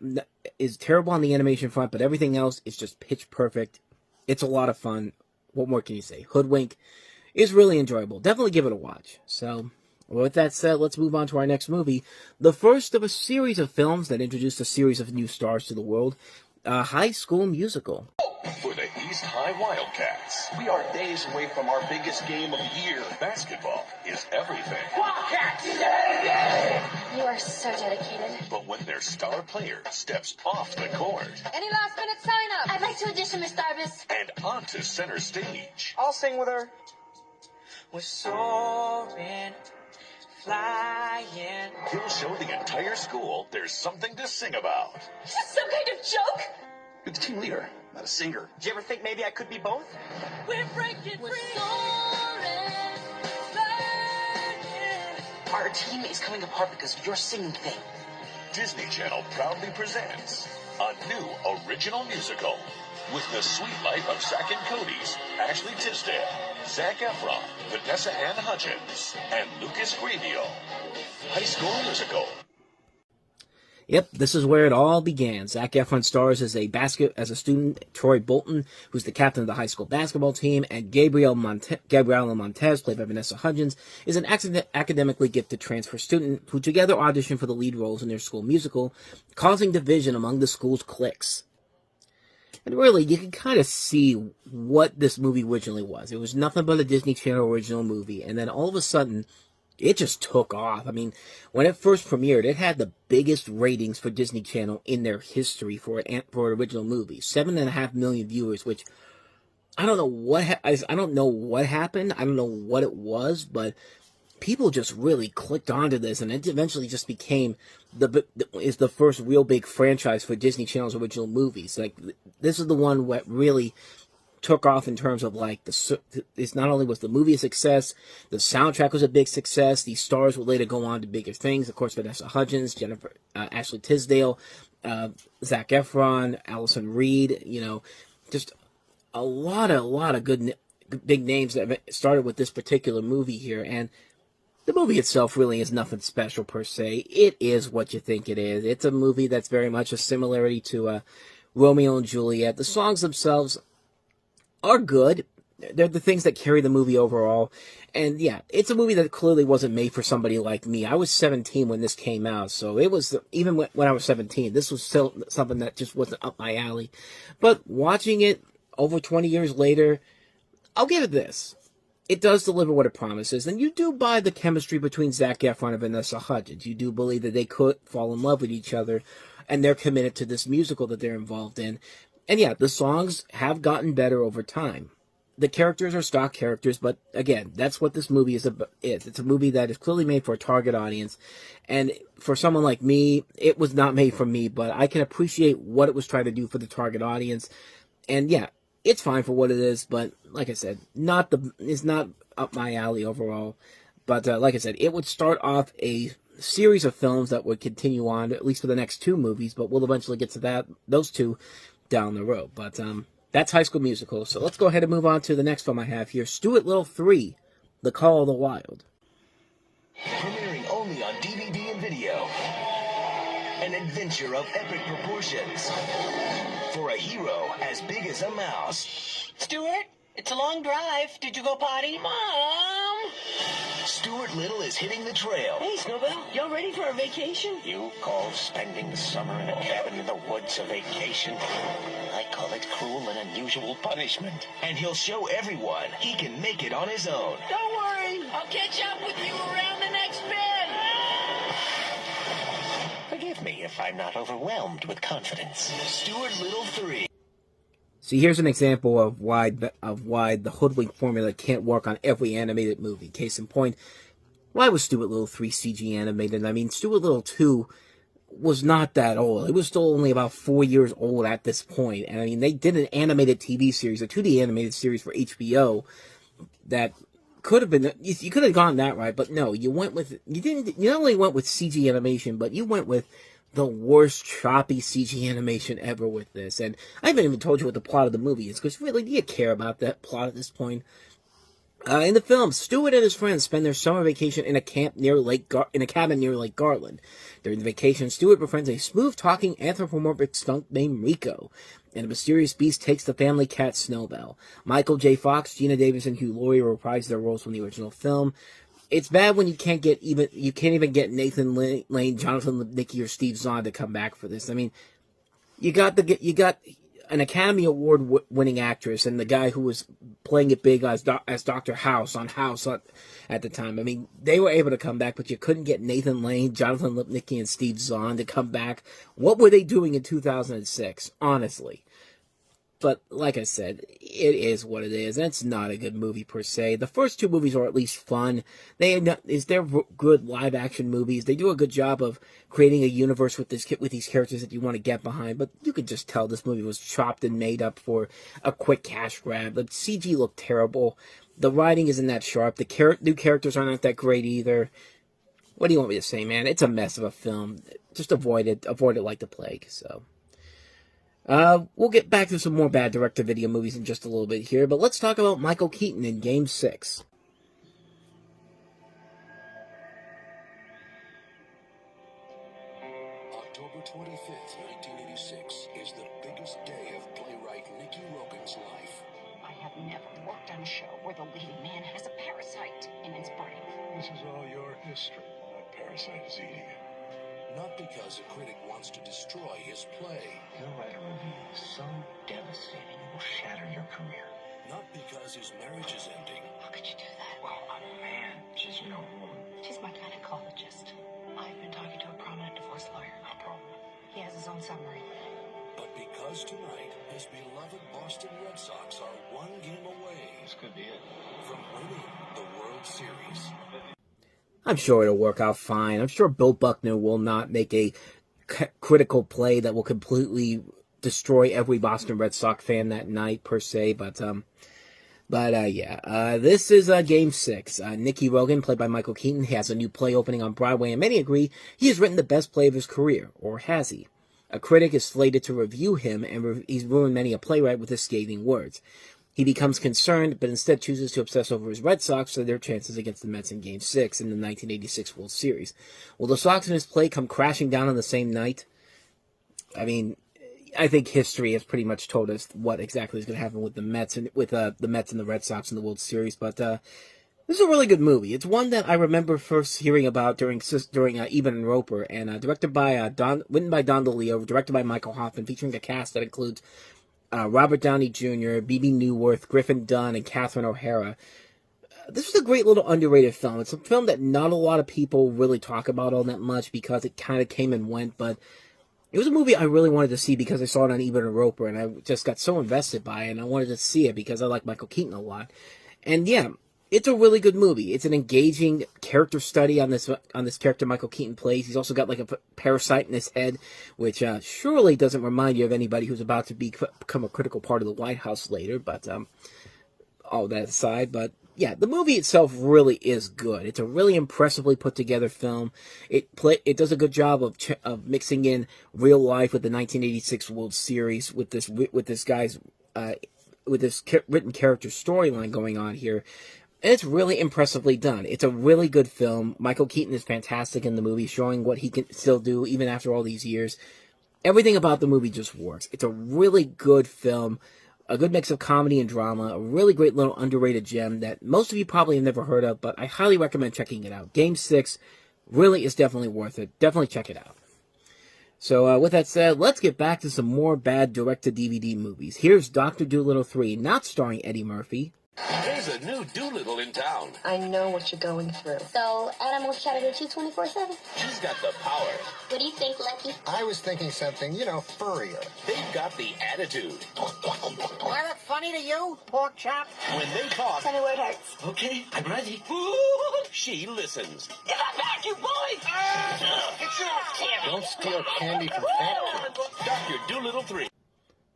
is terrible on the animation front, but everything else is just pitch perfect. It's a lot of fun. What more can you say? Hoodwink is really enjoyable. Definitely give it a watch. So, with that said, let's move on to our next movie. The first of a series of films that introduced a series of new stars to the world. High School Musical. For the East High Wildcats, we are days away from our biggest game of the year. Basketball is everything. Wildcats! You are so dedicated. But when their star player steps off the court Any last minute sign up? I'd like to audition, Miss Darbus. and onto center stage, I'll sing with her. We're soaring, flying. he'll show the entire school there's something to sing about. Is this some kind of joke? You're the team leader, not a singer. Did you ever think maybe I could be both? We're breaking free. Soaring, flying. Our team is coming apart because of your singing thing. Disney Channel proudly presents a new original musical with the sweet life of Zack and Cody's Ashley Tisdale, Zac Efron, Vanessa Ann Hudgens, and Lucas Grevio. High School Musical. Yep, this is where it all began. Zac Efron stars as a student, Troy Bolton, who's the captain of the high school basketball team, and Gabriela Montez, played by Vanessa Hudgens, is an academically gifted transfer student who together audition for the lead roles in their school musical, causing division among the school's cliques. And really, you can kind of see what this movie originally was. It was nothing but a Disney Channel original movie, and then all of a sudden, it just took off. I mean, when it first premiered, it had the biggest ratings for Disney Channel in their history for an original movie. 7.5 million viewers, which I don't know what happened. I don't know what it was, but people just really clicked onto this, and it eventually just became the first real big franchise for Disney Channel's original movies. Like, this is the one that really took off in terms of, like, it's not only was the movie a success, the soundtrack was a big success. These stars would later go on to bigger things. Of course, Vanessa Hudgens, Ashley Tisdale, Zac Efron, Allison Reed. You know, just a lot of good big names that started with this particular movie here. And the movie itself really is nothing special per se. It is what you think it is. It's a movie that's very much a similarity to Romeo and Juliet. The songs themselves are good. They're the things that carry the movie overall. And yeah, it's a movie that clearly wasn't made for somebody like me. I was 17 when this came out, so it was, even when I was 17, this was still something that just wasn't up my alley. But watching it over 20 years later, I'll give it this. It does deliver what it promises, and you do buy the chemistry between Zac Efron and Vanessa Hudgens. You do believe that they could fall in love with each other, and they're committed to this musical that they're involved in. And yeah, the songs have gotten better over time. The characters are stock characters, but again, that's what this movie is. It's a movie that is clearly made for a target audience. And for someone like me, it was not made for me, but I can appreciate what it was trying to do for the target audience. And yeah, it's fine for what it is, but like I said, it's not up my alley overall. But like I said, it would start off a series of films that would continue on, at least for the next 2 movies, but we'll eventually get to those 2 down the road. But that's High School Musical. So let's go ahead and move on to the next film I have here, Stuart Little 3, The Call of the Wild. Premiering only on DVD and video. An adventure of epic proportions. For a hero as big as a mouse. Stuart, it's a long drive. Did you go potty? Mom! Stuart Little is hitting the trail. Hey, Snowbell, y'all ready for a vacation? You call spending the summer in a cabin in the woods a vacation? I call it cruel and unusual punishment. And he'll show everyone he can make it on his own. Don't worry, I'll catch up with you around the next bend. Forgive me if I'm not overwhelmed with confidence. Stuart Little 3. See, here's an example of why the hoodwink formula can't work on every animated movie. Case in point, why was Stuart Little 3 CG animated? I mean, Stuart Little 2 was not that old. It was still only about 4 years old at this point. And I mean, they did an animated TV series, a 2D animated series for HBO that could have been, you could have gone that right, but no, you not only went with CG animation, but you went with the worst choppy CG animation ever with this. And I haven't even told you what the plot of the movie is, because really, do you care about that plot at this point? In the film, Stuart and his friends spend their summer vacation in a cabin near Lake Garland. During the vacation, Stuart befriends a smooth-talking anthropomorphic skunk named Rico, and a mysterious beast takes the family cat Snowbell. Michael J. Fox, Gina Davis, and Hugh Laurie reprise their roles from the original film. It's bad when you can't even get Nathan Lane, Jonathan Lipnicki, or Steve Zahn to come back for this. I mean, you got an Academy Award winning actress and the guy who was playing it big as Dr. House on House at the time. I mean, they were able to come back, but you couldn't get Nathan Lane, Jonathan Lipnicki, and Steve Zahn to come back. What were they doing in 2006? Honestly. But, like I said, it is what it is, and it's not a good movie per se. The first 2 movies are at least fun. They're good live-action movies. They do a good job of creating a universe with these characters that you want to get behind, but you could just tell this movie was chopped and made up for a quick cash grab. The CG looked terrible. The writing isn't that sharp. The new characters aren't that great either. What do you want me to say, man? It's a mess of a film. Just avoid it. Avoid it like the plague, so... we'll get back to some more bad direct-to-video movies in just a little bit here, but let's talk about Michael Keaton in Game 6. October 25th, 1986 is the biggest day of playwright Nicky Rogan's life. I have never worked on a show where the leading man has a parasite in his brain. This is all your history. That parasite is eating it. Not because a critic wants to destroy his play. You'll write a review so devastating it will shatter your career. Not because his marriage is ending. How could you do that? Well, I'm a man. She's no woman. She's my gynecologist. I've been talking to a prominent divorce lawyer. No problem. He has his own submarine. But because tonight, his beloved Boston Red Sox are 1 game away. This could be it. From winning the World Series. I'm sure it'll work out fine. I'm sure Bill Buckner will not make a critical play that will completely destroy every Boston Red Sox fan that night, per se. But this is Game 6. Nicky Rogan, played by Michael Keaton, has a new play opening on Broadway, and many agree he has written the best play of his career, or has he? A critic is slated to review him, and he's ruined many a playwright with his scathing words. He becomes concerned, but instead chooses to obsess over his Red Sox for their chances against the Mets in Game 6 in the 1986 World Series. Will the Sox and his play come crashing down on the same night? I mean, I think history has pretty much told us what exactly is going to happen with the Mets and the Mets and the Red Sox in the World Series. But this is a really good movie. It's one that I remember first hearing about during Eben and Roper, and written by Don DeLeo, directed by Michael Hoffman, featuring a cast that includes Robert Downey Jr., Bebe Neuwirth, Griffin Dunn, and Catherine O'Hara. This was a great little underrated film. It's a film that not a lot of people really talk about all that much because it kind of came and went, but it was a movie I really wanted to see because I saw it on Eben and Roper, and I just got so invested by it, and I wanted to see it because I like Michael Keaton a lot. And yeah, it's a really good movie. It's an engaging character study on this character Michael Keaton plays. He's also got like a parasite in his head, which surely doesn't remind you of anybody who's about to become a critical part of the White House later. But all that aside, but yeah, the movie itself really is good. It's a really impressively put together film. It does a good job of mixing in real life with the 1986 World Series with this guy's with this written character storyline going on here. And it's really impressively done. It's a really good film. Michael Keaton is fantastic in the movie, showing what he can still do even after all these years. Everything about the movie just works. It's a really good film, a good mix of comedy and drama, a really great little underrated gem that most of you probably have never heard of, but I highly recommend checking it out. Game 6 really is definitely worth it. Definitely check it out. So with that said, let's get back to some more bad direct-to-DVD movies. Here's Dr. Dolittle 3, not starring Eddie Murphy. There's a new Doolittle in town. I know what you're going through. So, animals try to get you 24/7? She's got the power. What do you think, Lucky? I was thinking something, furrier. They've got the attitude. Was it funny to you, pork chop? When they talk, Tell me where it hurts. okay, I'm ready. She listens. Give it back, you boys! It's yours, Don't steal candy from fat kids. Dr. Dolittle 3.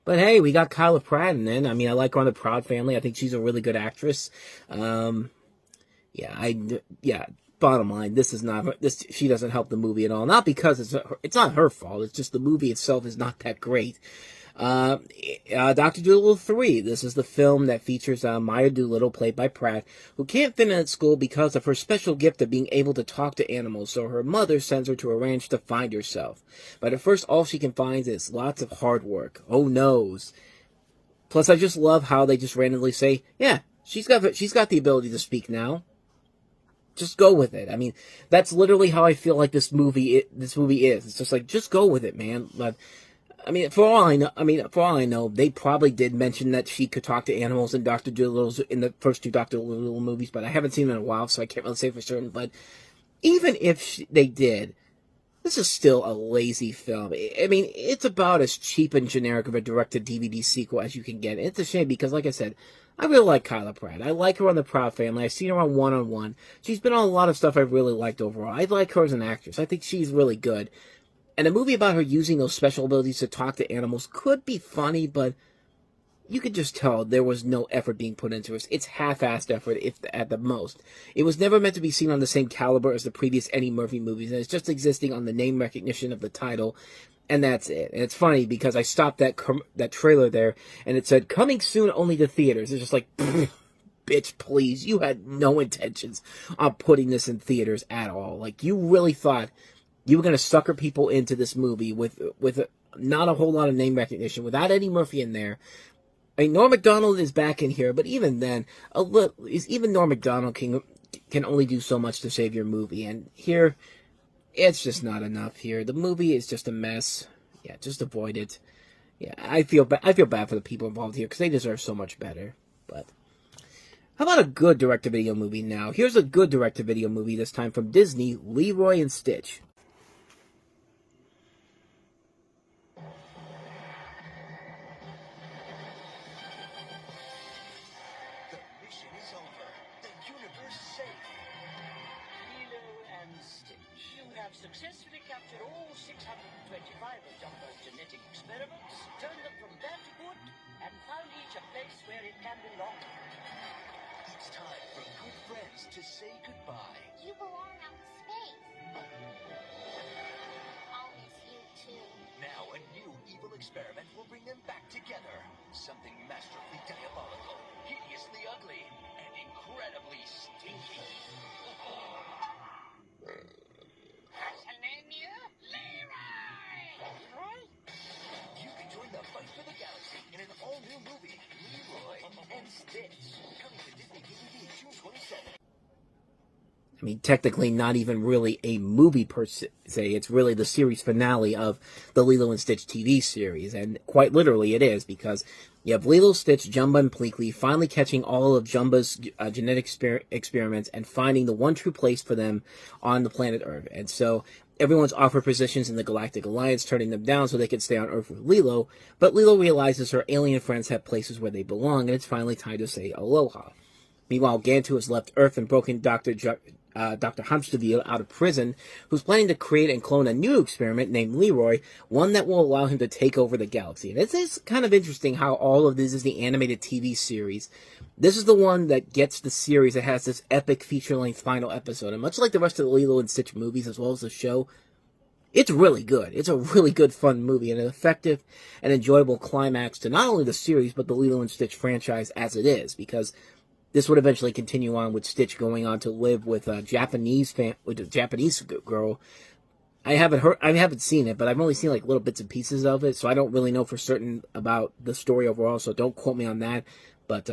But hey, we got Kyla Pratt in it. I mean, I like her on the Proud Family. I think she's a really good actress. Bottom line, she doesn't help the movie at all. Not because it's not her fault. It's just the movie itself is not that great. Dr. Dolittle 3. This is the film that features Maya Doolittle, played by Pratt, who can't fit in at school because of her special gift of being able to talk to animals, so her mother sends her to a ranch to find herself. But at first, all she can find is lots of hard work. Oh, noes. Plus, I just love how they just randomly say, yeah, she's got the ability to speak now. Just go with it. I mean, that's literally how I feel like this movie is. It's just like, just go with it, man. For all I know, they probably did mention that she could talk to animals in Dr. Dolittle's in the first 2 Dr. Dolittle movies, but I haven't seen them in a while, so I can't really say for certain. But even if they did, this is still a lazy film. I mean, it's about as cheap and generic of a direct-to-DVD sequel as you can get. It's a shame because, like I said, I really like Kyla Pratt. I like her on The Proud Family. I've seen her on One-on-One. She's been on a lot of stuff I've really liked overall. I like her as an actress. I think she's really good. And a movie about her using those special abilities to talk to animals could be funny, but you could just tell there was no effort being put into it. It's half-assed effort, if at the most. It was never meant to be seen on the same caliber as the previous Eddie Murphy movies, and it's just existing on the name recognition of the title, and that's it. And it's funny, because I stopped that trailer there, and it said, coming soon only to theaters. It's just like, bitch, please, you had no intentions of putting this in theaters at all. Like, you really thought you were going to sucker people into this movie with not a whole lot of name recognition, without Eddie Murphy in there. I mean, Norm Macdonald is back in here, but even then, even Norm Macdonald can only do so much to save your movie. And here, it's just not enough here. The movie is just a mess. Yeah, just avoid it. Yeah, I feel bad for the people involved here, because they deserve so much better. But how about a good direct-to-video movie now? Here's a good direct-to-video movie, this time from Disney, Leroy and Stitch. Successfully captured all 625 of Jumbo's genetic experiments, turned them from bad to good, and found each a place where it can belong. It's time for good friends to say goodbye. You belong out in space. I'll miss you too. Now a new evil experiment will bring them back together. Something masterfully diabolical, hideously ugly, and incredibly stinky. You can join the fight for the galaxy in an all-new movie, Leroy and Stitch, coming to Disney DVD June 27th. I mean, technically not even really a movie per se. It's really the series finale of the Lilo and Stitch TV series. And quite literally it is, because you have Lilo, Stitch, Jumbo, and Pleakley finally catching all of Jumbo's genetic experiments and finding the one true place for them on the planet Earth. And so everyone's offered positions in the Galactic Alliance, turning them down so they can stay on Earth with Lilo. But Lilo realizes her alien friends have places where they belong, and it's finally time to say aloha. Meanwhile, Gantu has left Earth and broken Dr. Dr. Hamsterville out of prison, who's planning to create and clone a new experiment named Leroy, one that will allow him to take over the galaxy. And it's kind of interesting how all of this is the animated TV series. This is the one that gets the series that has this epic feature-length final episode. And much like the rest of the Lilo and Stitch movies, as well as the show, it's really good. It's a really good, fun movie, and an effective and enjoyable climax to not only the series, but the Lilo and Stitch franchise as it is, because this would eventually continue on with Stitch going on to live with a Japanese girl. I haven't seen it, but I've only seen like little bits and pieces of it, so I don't really know for certain about the story overall. So don't quote me on that. But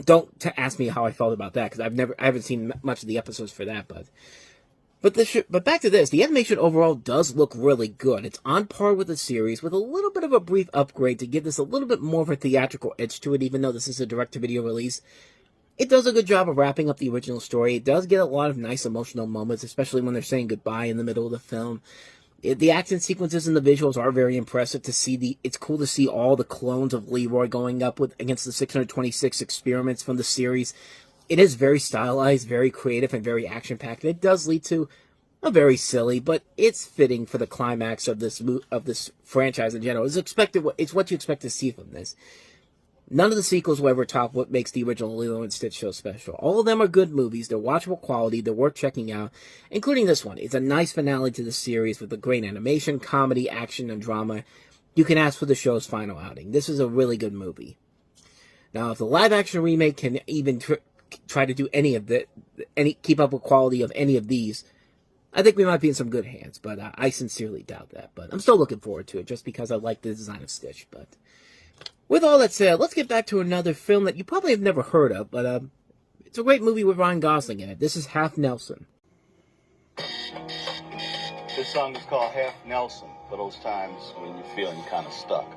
don't ask me how I felt about that, because I haven't seen much of the episodes for that. But back to this, the animation overall does look really good. It's on par with the series, with a little bit of a brief upgrade to give this a little bit more of a theatrical edge to it, even though this is a direct-to-video release. It does a good job of wrapping up the original story. It does get a lot of nice emotional moments, especially when they're saying goodbye in the middle of the film. The action sequences and the visuals are very impressive to see. It's cool to see all the clones of Leroy going up against the 626 experiments from the series. It is very stylized, very creative, and very action-packed. It does lead to a very silly, but it's fitting for the climax of this franchise in general. It's what you expect to see from this. None of the sequels will ever top what makes the original Lilo and Stitch show special. All of them are good movies. They're watchable quality. They're worth checking out, including this one. It's a nice finale to the series with a great animation, comedy, action, and drama. You can ask for the show's final outing. This is a really good movie. Now, if the live-action remake can even try to do keep up with quality of any of these, I think we might be in some good hands, but I sincerely doubt that. But I'm still looking forward to it, just because I like the design of Stitch. But with all that said, let's get back to another film that you probably have never heard of, but it's a great movie with Ryan Gosling in it. This is Half Nelson. This song is called Half Nelson, for those times when you're feeling kind of stuck.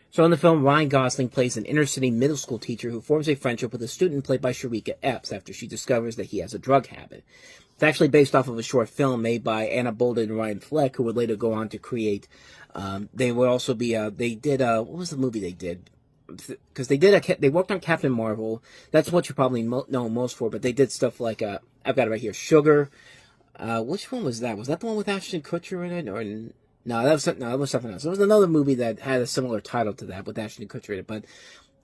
So in the film, Ryan Gosling plays an inner-city middle school teacher who forms a friendship with a student played by Sharika Epps after she discovers that he has a drug habit. It's actually based off of a short film made by Anna Bolden and Ryan Fleck, who would later go on to create. They would also be. They did. What was the movie they did? Because they worked on Captain Marvel. That's what you probably know most for. But they did stuff like I've got it right here. Sugar. Which one was that? Was that the one with Ashton Kutcher in it? Or no, that was something else. It was another movie that had a similar title to that with Ashton Kutcher in it. But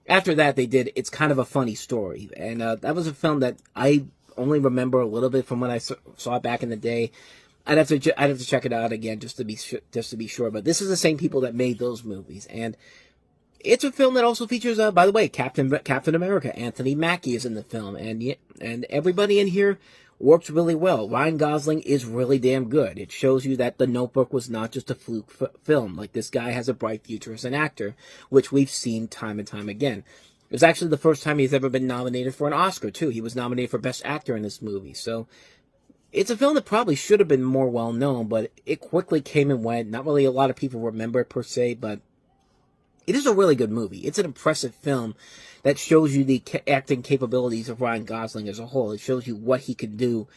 after that, they did It's Kind of a Funny Story, and that was a film that I only remember a little bit from when I saw it back in the day. I'd have to check it out again just to be sure. But this is the same people that made those movies, and it's a film that also features, by the way, Captain America. Anthony Mackie is in the film, and everybody in here works really well. Ryan Gosling is really damn good. It shows you that The Notebook was not just a fluke film. Like, this guy has a bright future as an actor, which we've seen time and time again. It was actually the first time he's ever been nominated for an Oscar, too. He was nominated for Best Actor in this movie. So it's a film that probably should have been more well-known, but it quickly came and went. Not really a lot of people remember it, per se, but it is a really good movie. It's an impressive film that shows you the acting capabilities of Ryan Gosling as a whole. It shows you what he can do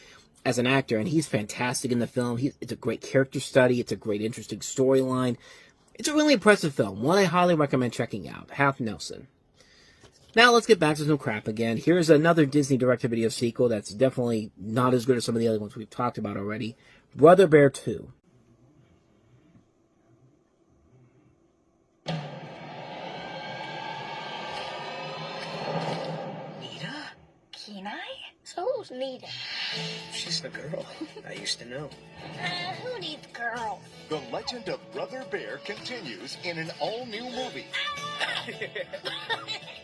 as an actor, and he's fantastic in the film. It's a great character study. It's a great, interesting storyline. It's a really impressive film, one I highly recommend checking out. Half Nelson. Now let's get back to some crap again. Here's another Disney direct-to-video sequel that's definitely not as good as some of the other ones we've talked about already. Brother Bear 2. Kenai? So who's Nita? She's the girl I used to know. Who needs girls? The Legend of Brother Bear continues in an all-new movie.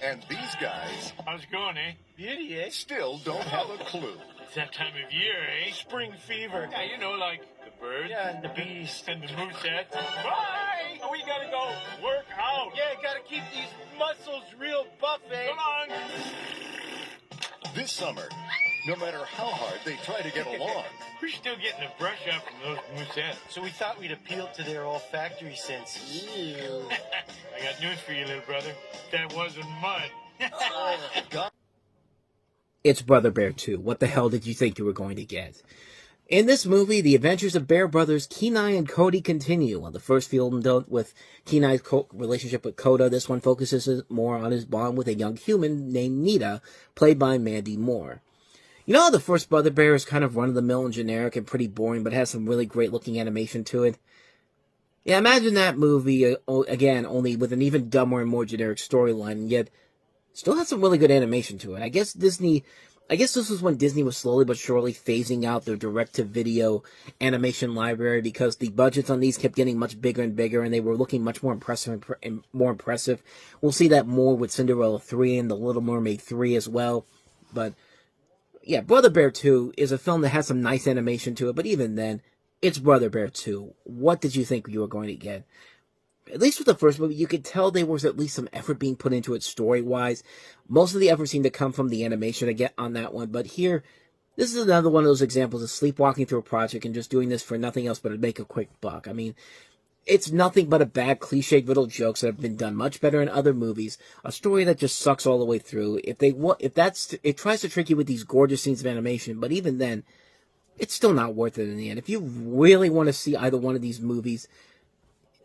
And these guys... How's it going, eh? Beauty, eh? Still don't have a clue. It's that time of year, eh? Spring fever. Yeah, you know, like the birds. Yeah, and the bees. And the moosettes. Bye! We gotta go work out. Yeah, gotta keep these muscles real buff, eh? Come on! This summer, no matter how hard they try to get along... We're still getting a brush up from those moosettes. So we thought we'd appeal to their olfactory sense. Ew. I got news for you, little brother. That wasn't mud. It's Brother Bear 2. What the hell did you think you were going to get? In this movie, the adventures of Bear brothers Kenai and Cody continue. While the first film dealt with Kenai's relationship with Coda, this one focuses more on his bond with a young human named Nita, played by Mandy Moore. You know how the first Brother Bear is kind of run-of-the-mill and generic and pretty boring, but has some really great-looking animation to it? Yeah, imagine that movie, again, only with an even dumber and more generic storyline, and yet still has some really good animation to it. I guess this was when Disney was slowly but surely phasing out their direct-to-video animation library, because the budgets on these kept getting much bigger and bigger, and they were looking much more impressive and more impressive. We'll see that more with Cinderella 3 and The Little Mermaid 3 as well, but yeah, Brother Bear 2 is a film that has some nice animation to it, but even then, it's Brother Bear 2. What did you think you were going to get? At least with the first movie, you could tell there was at least some effort being put into it story-wise. Most of the effort seemed to come from the animation to get on that one, but here, this is another one of those examples of sleepwalking through a project and just doing this for nothing else but to make a quick buck. I mean, it's nothing but a bad cliched little jokes that have been done much better in other movies. A story that just sucks all the way through. It tries to trick you with these gorgeous scenes of animation, but even then, it's still not worth it in the end. If you really want to see either one of these movies,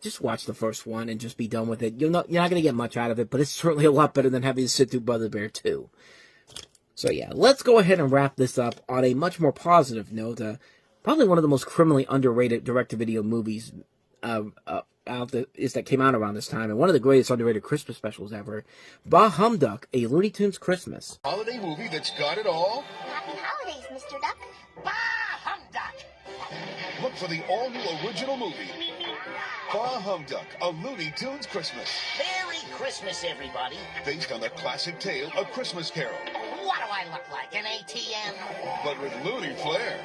just watch the first one and just be done with it. You're not going to get much out of it, but it's certainly a lot better than having to sit through Brother Bear 2. So yeah, let's go ahead and wrap this up on a much more positive note. Probably one of the most criminally underrated direct-to-video movies that came out around this time, and one of the greatest underrated Christmas specials ever, Bah Humduck, A Looney Tunes Christmas. Holiday movie that's got it all? Happy holidays, Mr. Duck. Bah, humduck! Look for the all-new original movie, Bah Humduck, A Looney Tunes Christmas. Merry Christmas, everybody. Based on the classic tale, A Christmas Carol. What do I look like, an ATM? But with loony flair.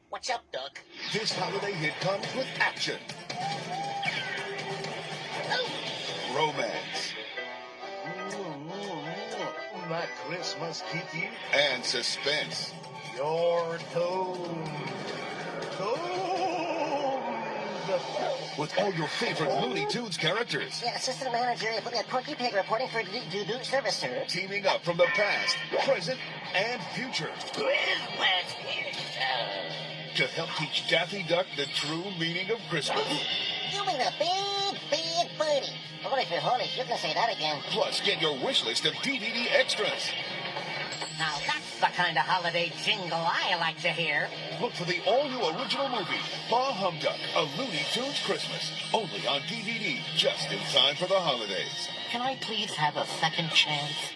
What's up, Duck? This holiday hit comes with action, romance, My Christmas kitty, and suspense. your toad. With all your favorite Looney Tunes characters. Yeah, assistant manager, put me a Porky Pig reporting for due service, sir. Teaming up from the past, present, and future. To help teach Daffy Duck the true meaning of Christmas. You mean a big, big birdie. Holy for holy, you can say that again. Plus, get your wish list of DVD extras. Now that's the kind of holiday jingle I like to hear. Look for the all-new original movie, Bah Humduck, A Looney Tunes Christmas. Only on DVD, just in time for the holidays. Can I please have a second chance?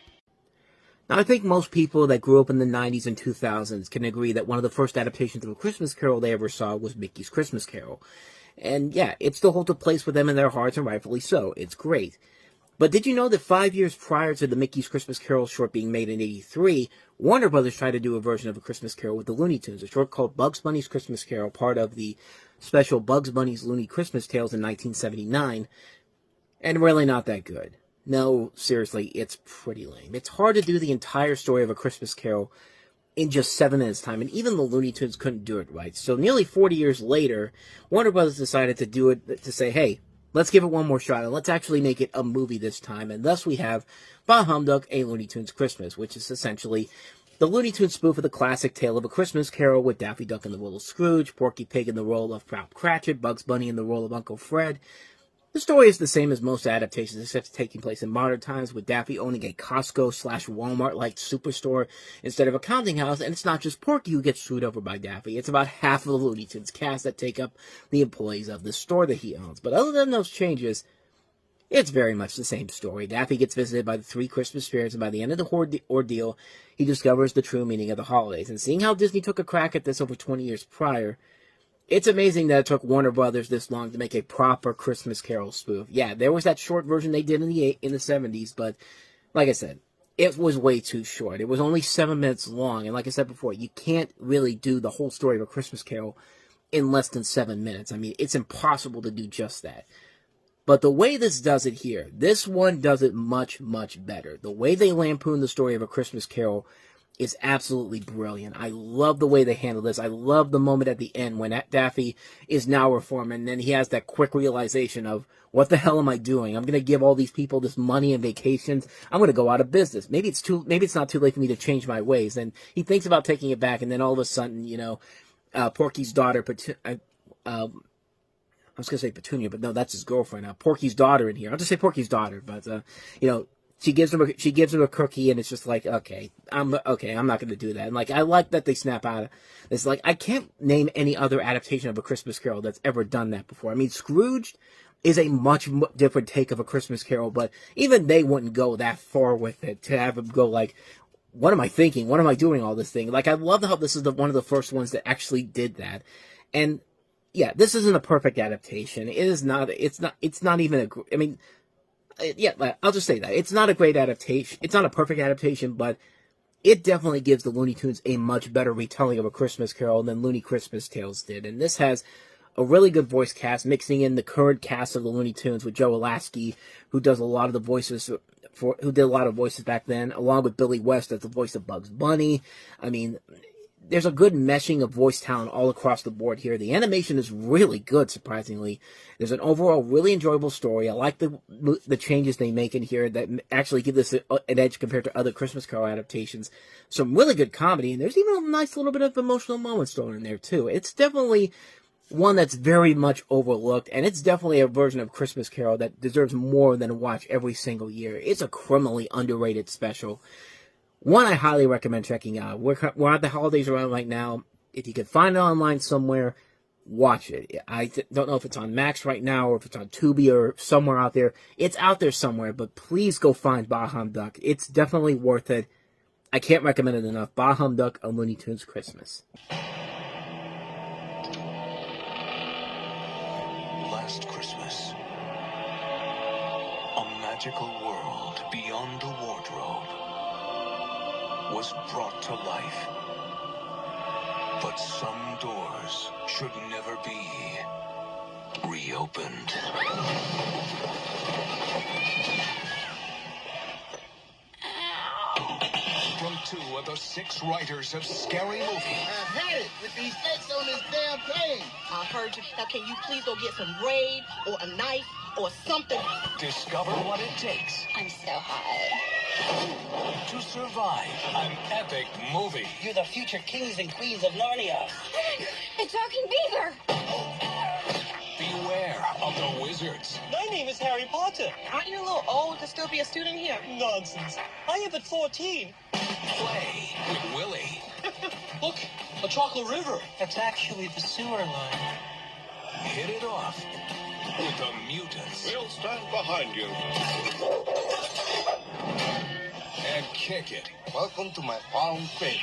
Now, I think most people that grew up in the 90s and 2000s can agree that one of the first adaptations of A Christmas Carol they ever saw was Mickey's Christmas Carol. And yeah, it still holds a place with them in their hearts, and rightfully so. It's great. But did you know that 5 years prior to the Mickey's Christmas Carol short being made in '83, Warner Brothers tried to do a version of A Christmas Carol with the Looney Tunes, a short called Bugs Bunny's Christmas Carol, part of the special Bugs Bunny's Looney Christmas Tales in 1979, and really not that good. No, seriously, it's pretty lame. It's hard to do the entire story of A Christmas Carol in just 7 minutes' time, and even the Looney Tunes couldn't do it right. So nearly 40 years later, Warner Brothers decided to do it, to say, hey, let's give it one more shot, and let's actually make it a movie this time. And thus we have Bah Humduck, A Looney Tunes Christmas, which is essentially the Looney Tunes spoof of the classic tale of A Christmas Carol, with Daffy Duck in the role of Scrooge, Porky Pig in the role of Prout Cratchit, Bugs Bunny in the role of Uncle Fred. The story is the same as most adaptations, except taking place in modern times, with Daffy owning a Costco/Walmart-like superstore instead of a counting house, and it's not just Porky who gets screwed over by Daffy. It's about half of the Looney Tunes cast that take up the employees of the store that he owns. But other than those changes, it's very much the same story. Daffy gets visited by the 3 Christmas spirits, and by the end of the ordeal, he discovers the true meaning of the holidays. And seeing how Disney took a crack at this over 20 years prior, it's amazing that it took Warner Brothers this long to make a proper Christmas Carol spoof. Yeah, there was that short version they did in the 70s, but like I said, it was way too short. It was only 7 minutes long, and like I said before, you can't really do the whole story of A Christmas Carol in less than 7 minutes. I mean, it's impossible to do just that. But the way this does it here, this one does it much, much better. The way they lampoon the story of A Christmas Carol is absolutely brilliant. I love the way they handle this. I love the moment at the end when Daffy is now reformed, and then he has that quick realization of, what the hell am I doing? I'm going to give all these people this money and vacations. I'm going to go out of business. Maybe it's not too late for me to change my ways. And he thinks about taking it back, and then all of a sudden, you know, Porky's daughter, I was going to say Petunia, but no, that's his girlfriend. Porky's daughter in here. I'll just say Porky's daughter, but, you know, she gives him a cookie, and it's just like, okay, I'm not going to do that. And like, I like that they snap out of this. Like, I can't name any other adaptation of A Christmas Carol that's ever done that before. I mean, Scrooged is a much different take of A Christmas Carol, but even they wouldn't go that far with it to have him go like, what am I thinking? What am I doing all this thing? Like, I love how this is one of the first ones that actually did that. And yeah, this isn't a perfect adaptation. It is not. It's not even a. I mean, yeah, I'll just say that it's not a great adaptation. It's not a perfect adaptation, but it definitely gives the Looney Tunes a much better retelling of A Christmas Carol than Looney Christmas Tales did. And this has a really good voice cast, mixing in the current cast of the Looney Tunes with Joe Alasky, who does a lot of the voices who did a lot of voices back then, along with Billy West as the voice of Bugs Bunny. I mean, there's a good meshing of voice talent all across the board here. The animation is really good, surprisingly. There's an overall really enjoyable story. I like the changes they make in here that actually give this an edge compared to other Christmas Carol adaptations. Some really good comedy, and there's even a nice little bit of emotional moments thrown in there, too. It's definitely one that's very much overlooked, and it's definitely a version of Christmas Carol that deserves more than a watch every single year. It's a criminally underrated special. One I highly recommend checking out. We're at the holidays around right now. If you can find it online somewhere, watch it. I don't know if it's on Max right now or if it's on Tubi or somewhere out there. It's out there somewhere, but please go find Bah Humduck. It's definitely worth it. I can't recommend it enough. Bah Humduck, A Looney Tunes Christmas. Last Christmas, a magical world beyond the wardrobe was brought to life. But some doors should never be reopened. From two of the 6 writers of Scary Movie. I've had it with these X on this damn plane. I heard you. Now, can you please go get some braid or a knife or something? Discover what it takes. I'm so hot. To survive an epic movie. You're the future kings and queens of Narnia. A talking beaver. Beware of the wizards. My name is Harry Potter. Aren't you a little old to still be a student here? Nonsense. I am but 14. Play with Willie. Look, a chocolate river. That's actually the sewer line. Hit it off with the mutants. We'll stand behind you. And kick it Welcome to my farm fate.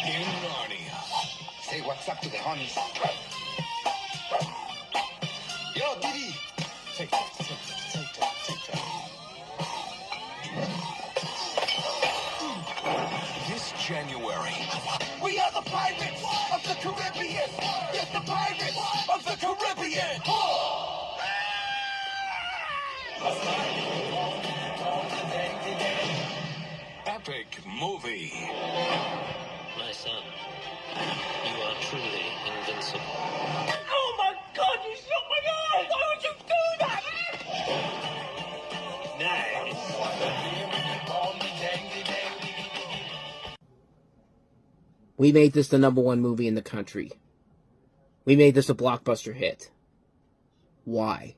in Narnia. Say what's up to the honeys. Yo, Diddy. Take that. This January, We are the pirates of the Caribbean. Yes, the pirates of the Caribbean. epic movie. My son, you are truly invincible. Oh my God, you shot my eye! Why would you do that? We made this the #1 movie in the country. We made this a blockbuster hit. Why?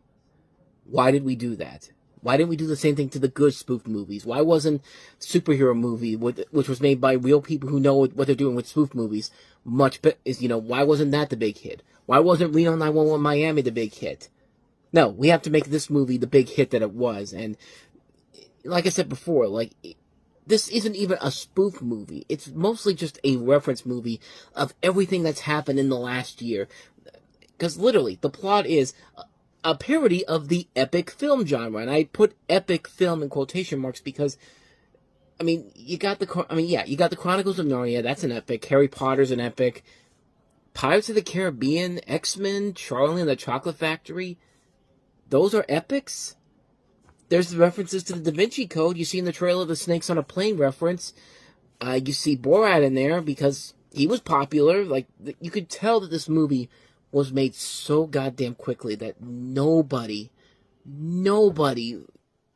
Why did we do that? Why didn't we do the same thing to the good spoof movies? Why wasn't superhero movie, which was made by real people who know what they're doing with spoof movies, why wasn't that the big hit? Why wasn't Reno 911 Miami the big hit? No, we have to make this movie the big hit that it was. And like I said before, this isn't even a spoof movie. It's mostly just a reference movie of everything that's happened in the last year. Because literally, the plot is a parody of the epic film genre. And I put epic film in quotation marks because, you got the Chronicles of Narnia, that's an epic. Harry Potter's an epic. Pirates of the Caribbean, X-Men, Charlie and the Chocolate Factory, those are epics. There's the references to the Da Vinci Code. You see in the trailer the Snakes on a Plane reference. You see Borat in there because he was popular. You could tell that this movie was made so goddamn quickly that nobody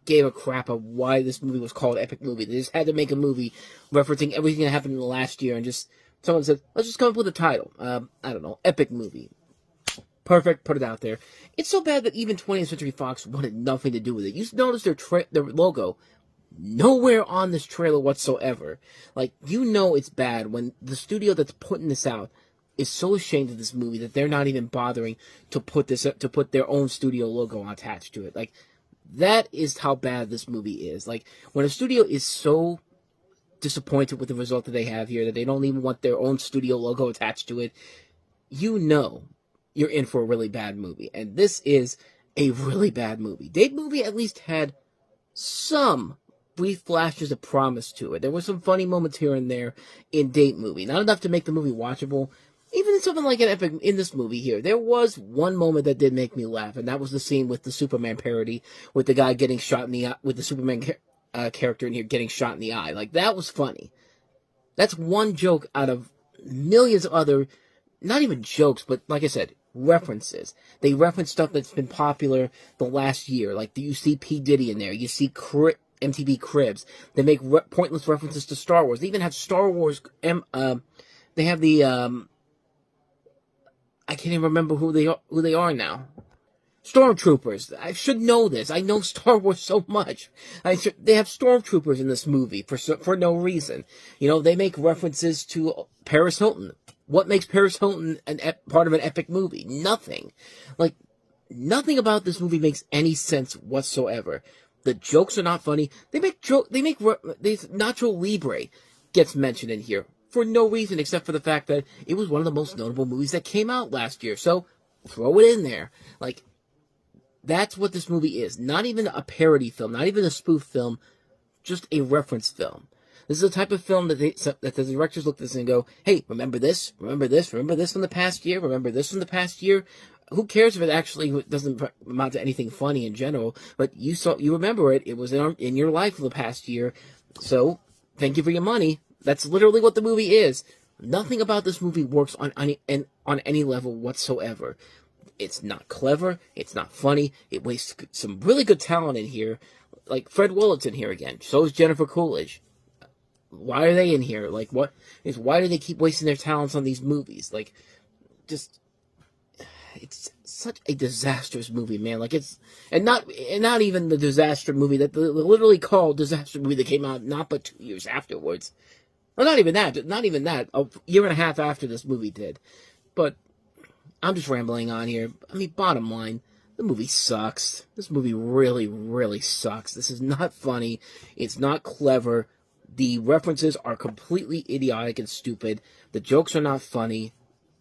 gave a crap of why this movie was called Epic Movie. They just had to make a movie referencing everything that happened in the last year, and someone said, let's just come up with a title. I don't know, Epic Movie. Perfect, put it out there. It's so bad that even 20th Century Fox wanted nothing to do with it. You notice their logo nowhere on this trailer whatsoever. Like, you know it's bad when the studio that's putting this out is so ashamed of this movie that they're not even bothering to put their own studio logo attached to it. Like, that is how bad this movie is. Like, when a studio is so disappointed with the result that they have here that they don't even want their own studio logo attached to it, you know you're in for a really bad movie. And this is a really bad movie. Date Movie at least had some brief flashes of promise to it. There were some funny moments here and there in Date Movie. Not enough to make the movie watchable. Even in something like an epic, in this movie here, there was one moment that did make me laugh, and that was the scene with the Superman parody, with the guy getting shot in the eye, with the Superman character in here getting shot in the eye. Like, that was funny. That's one joke out of millions of other, not even jokes, but like I said, references. They reference stuff that's been popular the last year. Like, you see P. Diddy in there. You see MTV Cribs. They make pointless references to Star Wars. They even have Star Wars, they have the, I can't even remember who they are now. Stormtroopers. I should know this. I know Star Wars so much. They have Stormtroopers in this movie for no reason. You know, they make references to Paris Hilton. What makes Paris Hilton part of an epic movie? Nothing. Like, nothing about this movie makes any sense whatsoever. The jokes are not funny. Nacho Libre gets mentioned in here for no reason except for the fact that it was one of the most notable movies that came out last year. So, throw it in there. Like, that's what this movie is. Not even a parody film, not even a spoof film, just a reference film. This is the type of film that the directors look at this and go, hey, remember this? Remember this? Remember this from the past year? Remember this from the past year? Who cares if it actually doesn't amount to anything funny in general, but you remember it. It was in your life for the past year, so thank you for your money. That's literally what the movie is. Nothing about this movie works on any level whatsoever. It's not clever. It's not funny. It wastes some really good talent in here. Like, Fred Willard's in here again. So is Jennifer Coolidge. Why are they in here? Like, why do they keep wasting their talents on these movies? Like, just, it's such a disastrous movie, man. Like, and not even the disaster movie that literally called disaster movie that came out not but 2 years afterwards. Well, not even that, a year and a half after this movie did. But I'm just rambling on here. I mean, bottom line, the movie sucks. This movie really, really sucks. This is not funny. It's not clever. The references are completely idiotic and stupid. The jokes are not funny.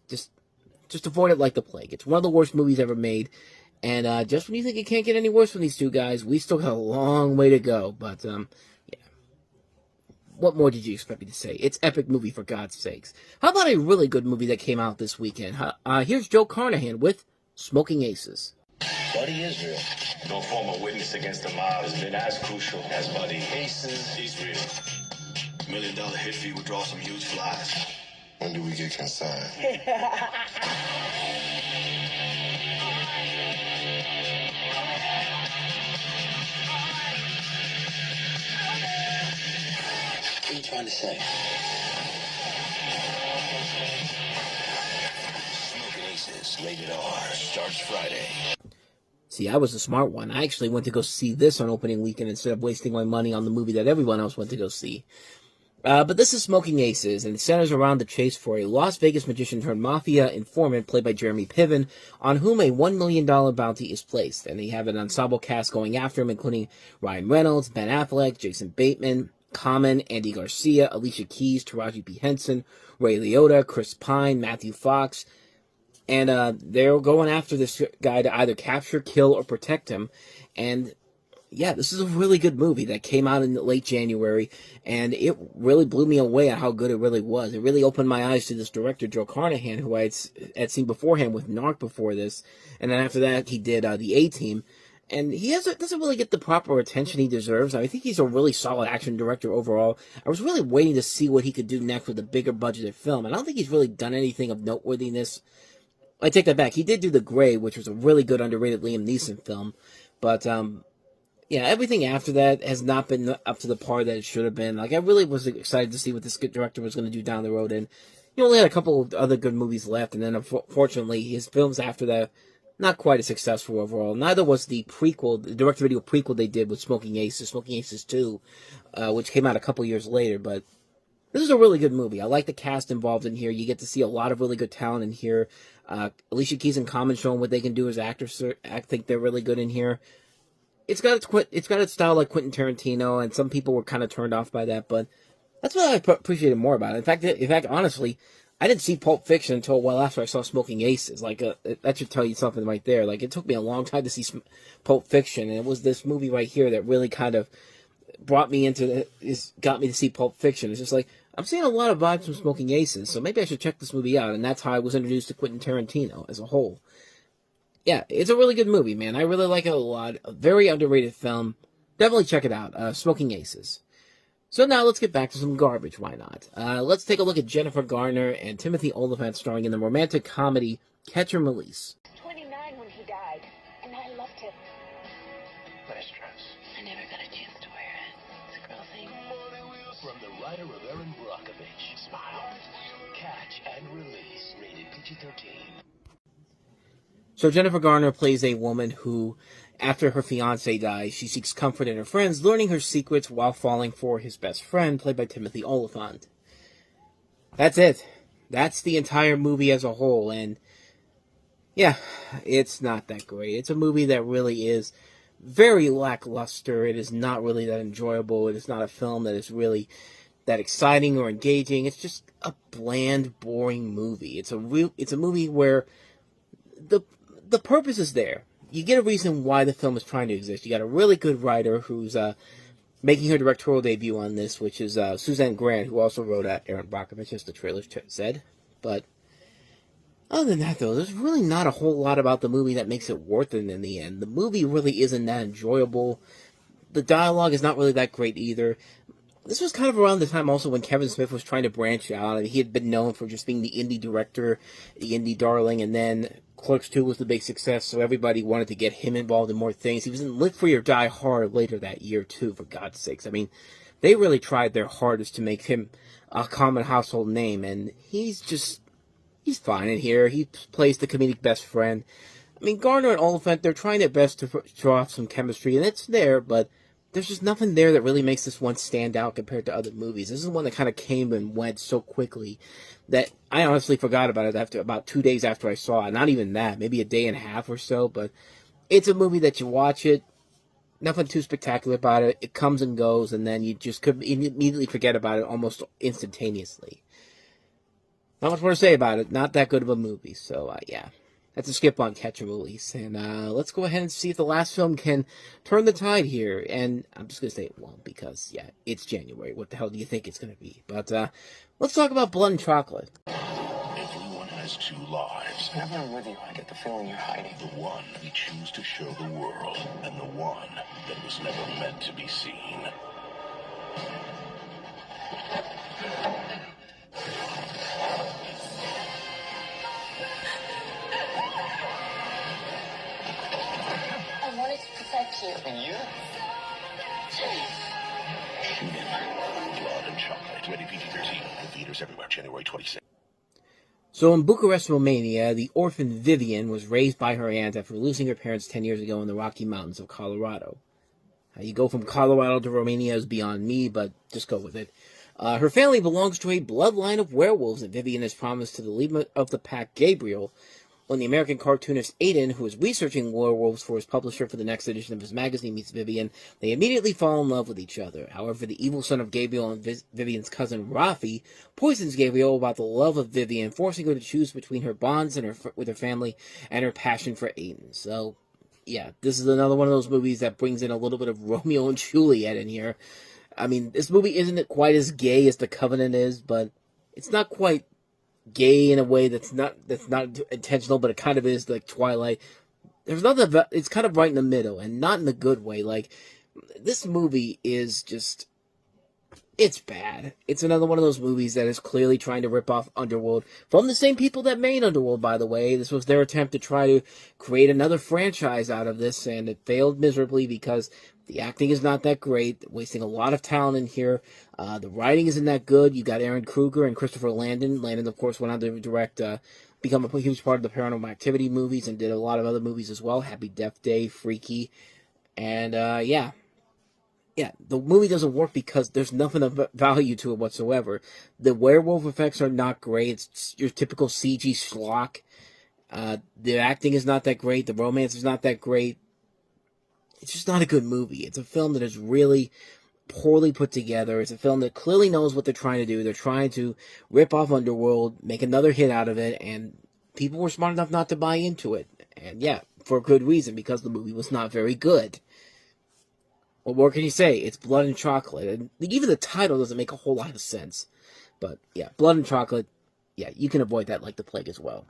Just avoid it like the plague. It's one of the worst movies ever made. And just when you think it can't get any worse from these two guys, we still got a long way to go. But, yeah. What more did you expect me to say? It's epic movie, for God's sakes. How about a really good movie that came out this weekend? Here's Joe Carnahan with Smoking Aces. Buddy Israel. No form of witness against the mob has been as crucial as Buddy. Aces. He's real. $1 million hit fee would draw some huge flies. When do we get consigned? What are you trying to say? Smoking Aces, rated R, starts Friday. See, I was the smart one. I actually went to go see this on opening weekend instead of wasting my money on the movie that everyone else went to go see. But this is Smoking Aces, and it centers around the chase for a Las Vegas magician turned mafia informant played by Jeremy Piven, on whom a $1 million bounty is placed. And they have an ensemble cast going after him, including Ryan Reynolds, Ben Affleck, Jason Bateman, Common, Andy Garcia, Alicia Keys, Taraji P. Henson, Ray Liotta, Chris Pine, Matthew Fox. And they're going after this guy to either capture, kill, or protect him. And yeah, this is a really good movie that came out in late January, and it really blew me away at how good it really was. It really opened my eyes to this director, Joe Carnahan, who I had seen beforehand with Narc before this, and then after that he did The A-Team, and he doesn't really get the proper attention he deserves. I think he's a really solid action director overall. I was really waiting to see what he could do next with a bigger budgeted film, and I don't think he's really done anything of noteworthiness. I take that back. He did do The Grey, which was a really good underrated Liam Neeson film, but yeah, everything after that has not been up to the par that it should have been. Like, I really was excited to see what this director was going to do down the road, and he only had a couple of other good movies left, and then unfortunately his films after that not quite as successful overall. Neither was the prequel, the direct-to-video prequel they did with Smoking Aces 2, which came out a couple years later, but this is a really good movie. I like the cast involved in here. You get to see a lot of really good talent in here. Alicia Keys and Common showing what they can do as actors. I think they're really good in here. It's got its style like Quentin Tarantino, and some people were kind of turned off by that, but that's what I appreciated more about it. In fact, honestly, I didn't see Pulp Fiction until well after I saw Smoking Aces. Like, that should tell you something right there. Like, it took me a long time to see Pulp Fiction, and it was this movie right here that really kind of got me to see Pulp Fiction. It's just like, I'm seeing a lot of vibes from Smoking Aces, so maybe I should check this movie out, and that's how I was introduced to Quentin Tarantino as a whole. Yeah, it's a really good movie, man. I really like it a lot. A very underrated film. Definitely check it out. Smoking Aces. So now let's get back to some garbage, why not? Let's take a look at Jennifer Garner and Timothy Olyphant starring in the romantic comedy Catch and Release. 29 when he died, and I loved him. Nice dress. I never got a chance to wear it. It's a girl thing. From the writer of Erin Brockovich, Smile, Catch and Release, rated PG-13. So Jennifer Garner plays a woman who, after her fiancé dies, she seeks comfort in her friends, learning her secrets while falling for his best friend, played by Timothy Olyphant. That's it. That's the entire movie as a whole, and yeah, it's not that great. It's a movie that really is very lackluster. It is not really that enjoyable. It is not a film that is really that exciting or engaging. It's just a bland, boring movie. It's a movie where the purpose is there. You get a reason why the film is trying to exist. You got a really good writer who's making her directorial debut on this, which is Suzanne Grant, who also wrote Erin Brockovich, as the trailer said. But other than that, though, there's really not a whole lot about the movie that makes it worth it in the end. The movie really isn't that enjoyable. The dialogue is not really that great either. This was kind of around the time also when Kevin Smith was trying to branch out. I mean, he had been known for just being the indie director, the indie darling, and then Clerks 2 was the big success, so everybody wanted to get him involved in more things. He was in Live Free or Die Hard later that year, too, for God's sakes. I mean, they really tried their hardest to make him a common household name, and he's fine in here. He plays the comedic best friend. I mean, Garner and Olyphant, they're trying their best to draw off some chemistry, and it's there, but there's just nothing there that really makes this one stand out compared to other movies. This is one that kind of came and went so quickly that I honestly forgot about it after about 2 days after I saw it. Not even that, maybe a day and a half or so, but it's a movie that you watch it, nothing too spectacular about it. It comes and goes, and then you just could immediately forget about it almost instantaneously. Not much more to say about it. Not that good of a movie, so yeah. That's a skip on Catch and Release. And let's go ahead and see if the last film can turn the tide here. And I'm just going to say it won't because, yeah, it's January. What the hell do you think it's going to be? But let's talk about Blood and Chocolate. Everyone has two lives. Whenever I'm with you, I get the feeling you're hiding. The one we choose to show the world, and the one that was never meant to be seen. I wanted to protect you. And you? Shoot him. Blood and Chocolate. Ready PG-13. In theaters everywhere. January 26th. So in Bucharest, Romania, the orphan Vivian was raised by her aunt after losing her parents 10 years ago in the Rocky Mountains of Colorado. How you go from Colorado to Romania is beyond me, but just go with it. Her family belongs to a bloodline of werewolves, and Vivian is promised to the leader of the pack, Gabriel. When the American cartoonist Aiden, who is researching werewolves for his publisher for the next edition of his magazine, meets Vivian, they immediately fall in love with each other. However, the evil son of Gabriel and Vivian's cousin Rafi poisons Gabriel about the love of Vivian, forcing her to choose between her bonds and with her family and her passion for Aiden. So, yeah, this is another one of those movies that brings in a little bit of Romeo and Juliet in here. I mean, this movie isn't quite as gay as The Covenant is, but it's not quite gay in a way that's not intentional, but it kind of is, like Twilight. There's nothing. It's kind of right in the middle, and not in the good way. Like, this movie is just, it's bad. It's another one of those movies that is clearly trying to rip off Underworld from the same people that made Underworld, by the way. This was their attempt to try to create another franchise out of this, and it failed miserably because The acting is not that great, wasting a lot of talent in here. The writing isn't that good. You got Aaron Kruger and Christopher Landon. Landon, of course, went on to direct, become a huge part of the Paranormal Activity movies and did a lot of other movies as well. Happy Death Day, Freaky, and yeah, the movie doesn't work because there's nothing of value to it whatsoever. The werewolf effects are not great. It's your typical CG schlock. The acting is not that great. The romance is not that great. It's just not a good movie. It's a film that is really poorly put together. It's a film that clearly knows what they're trying to do. They're trying to rip off Underworld, make another hit out of it, and people were smart enough not to buy into it. And yeah, for a good reason, because the movie was not very good. What more can you say? It's Blood and Chocolate. And even the title doesn't make a whole lot of sense. But yeah, Blood and Chocolate, yeah, you can avoid that like the plague as well.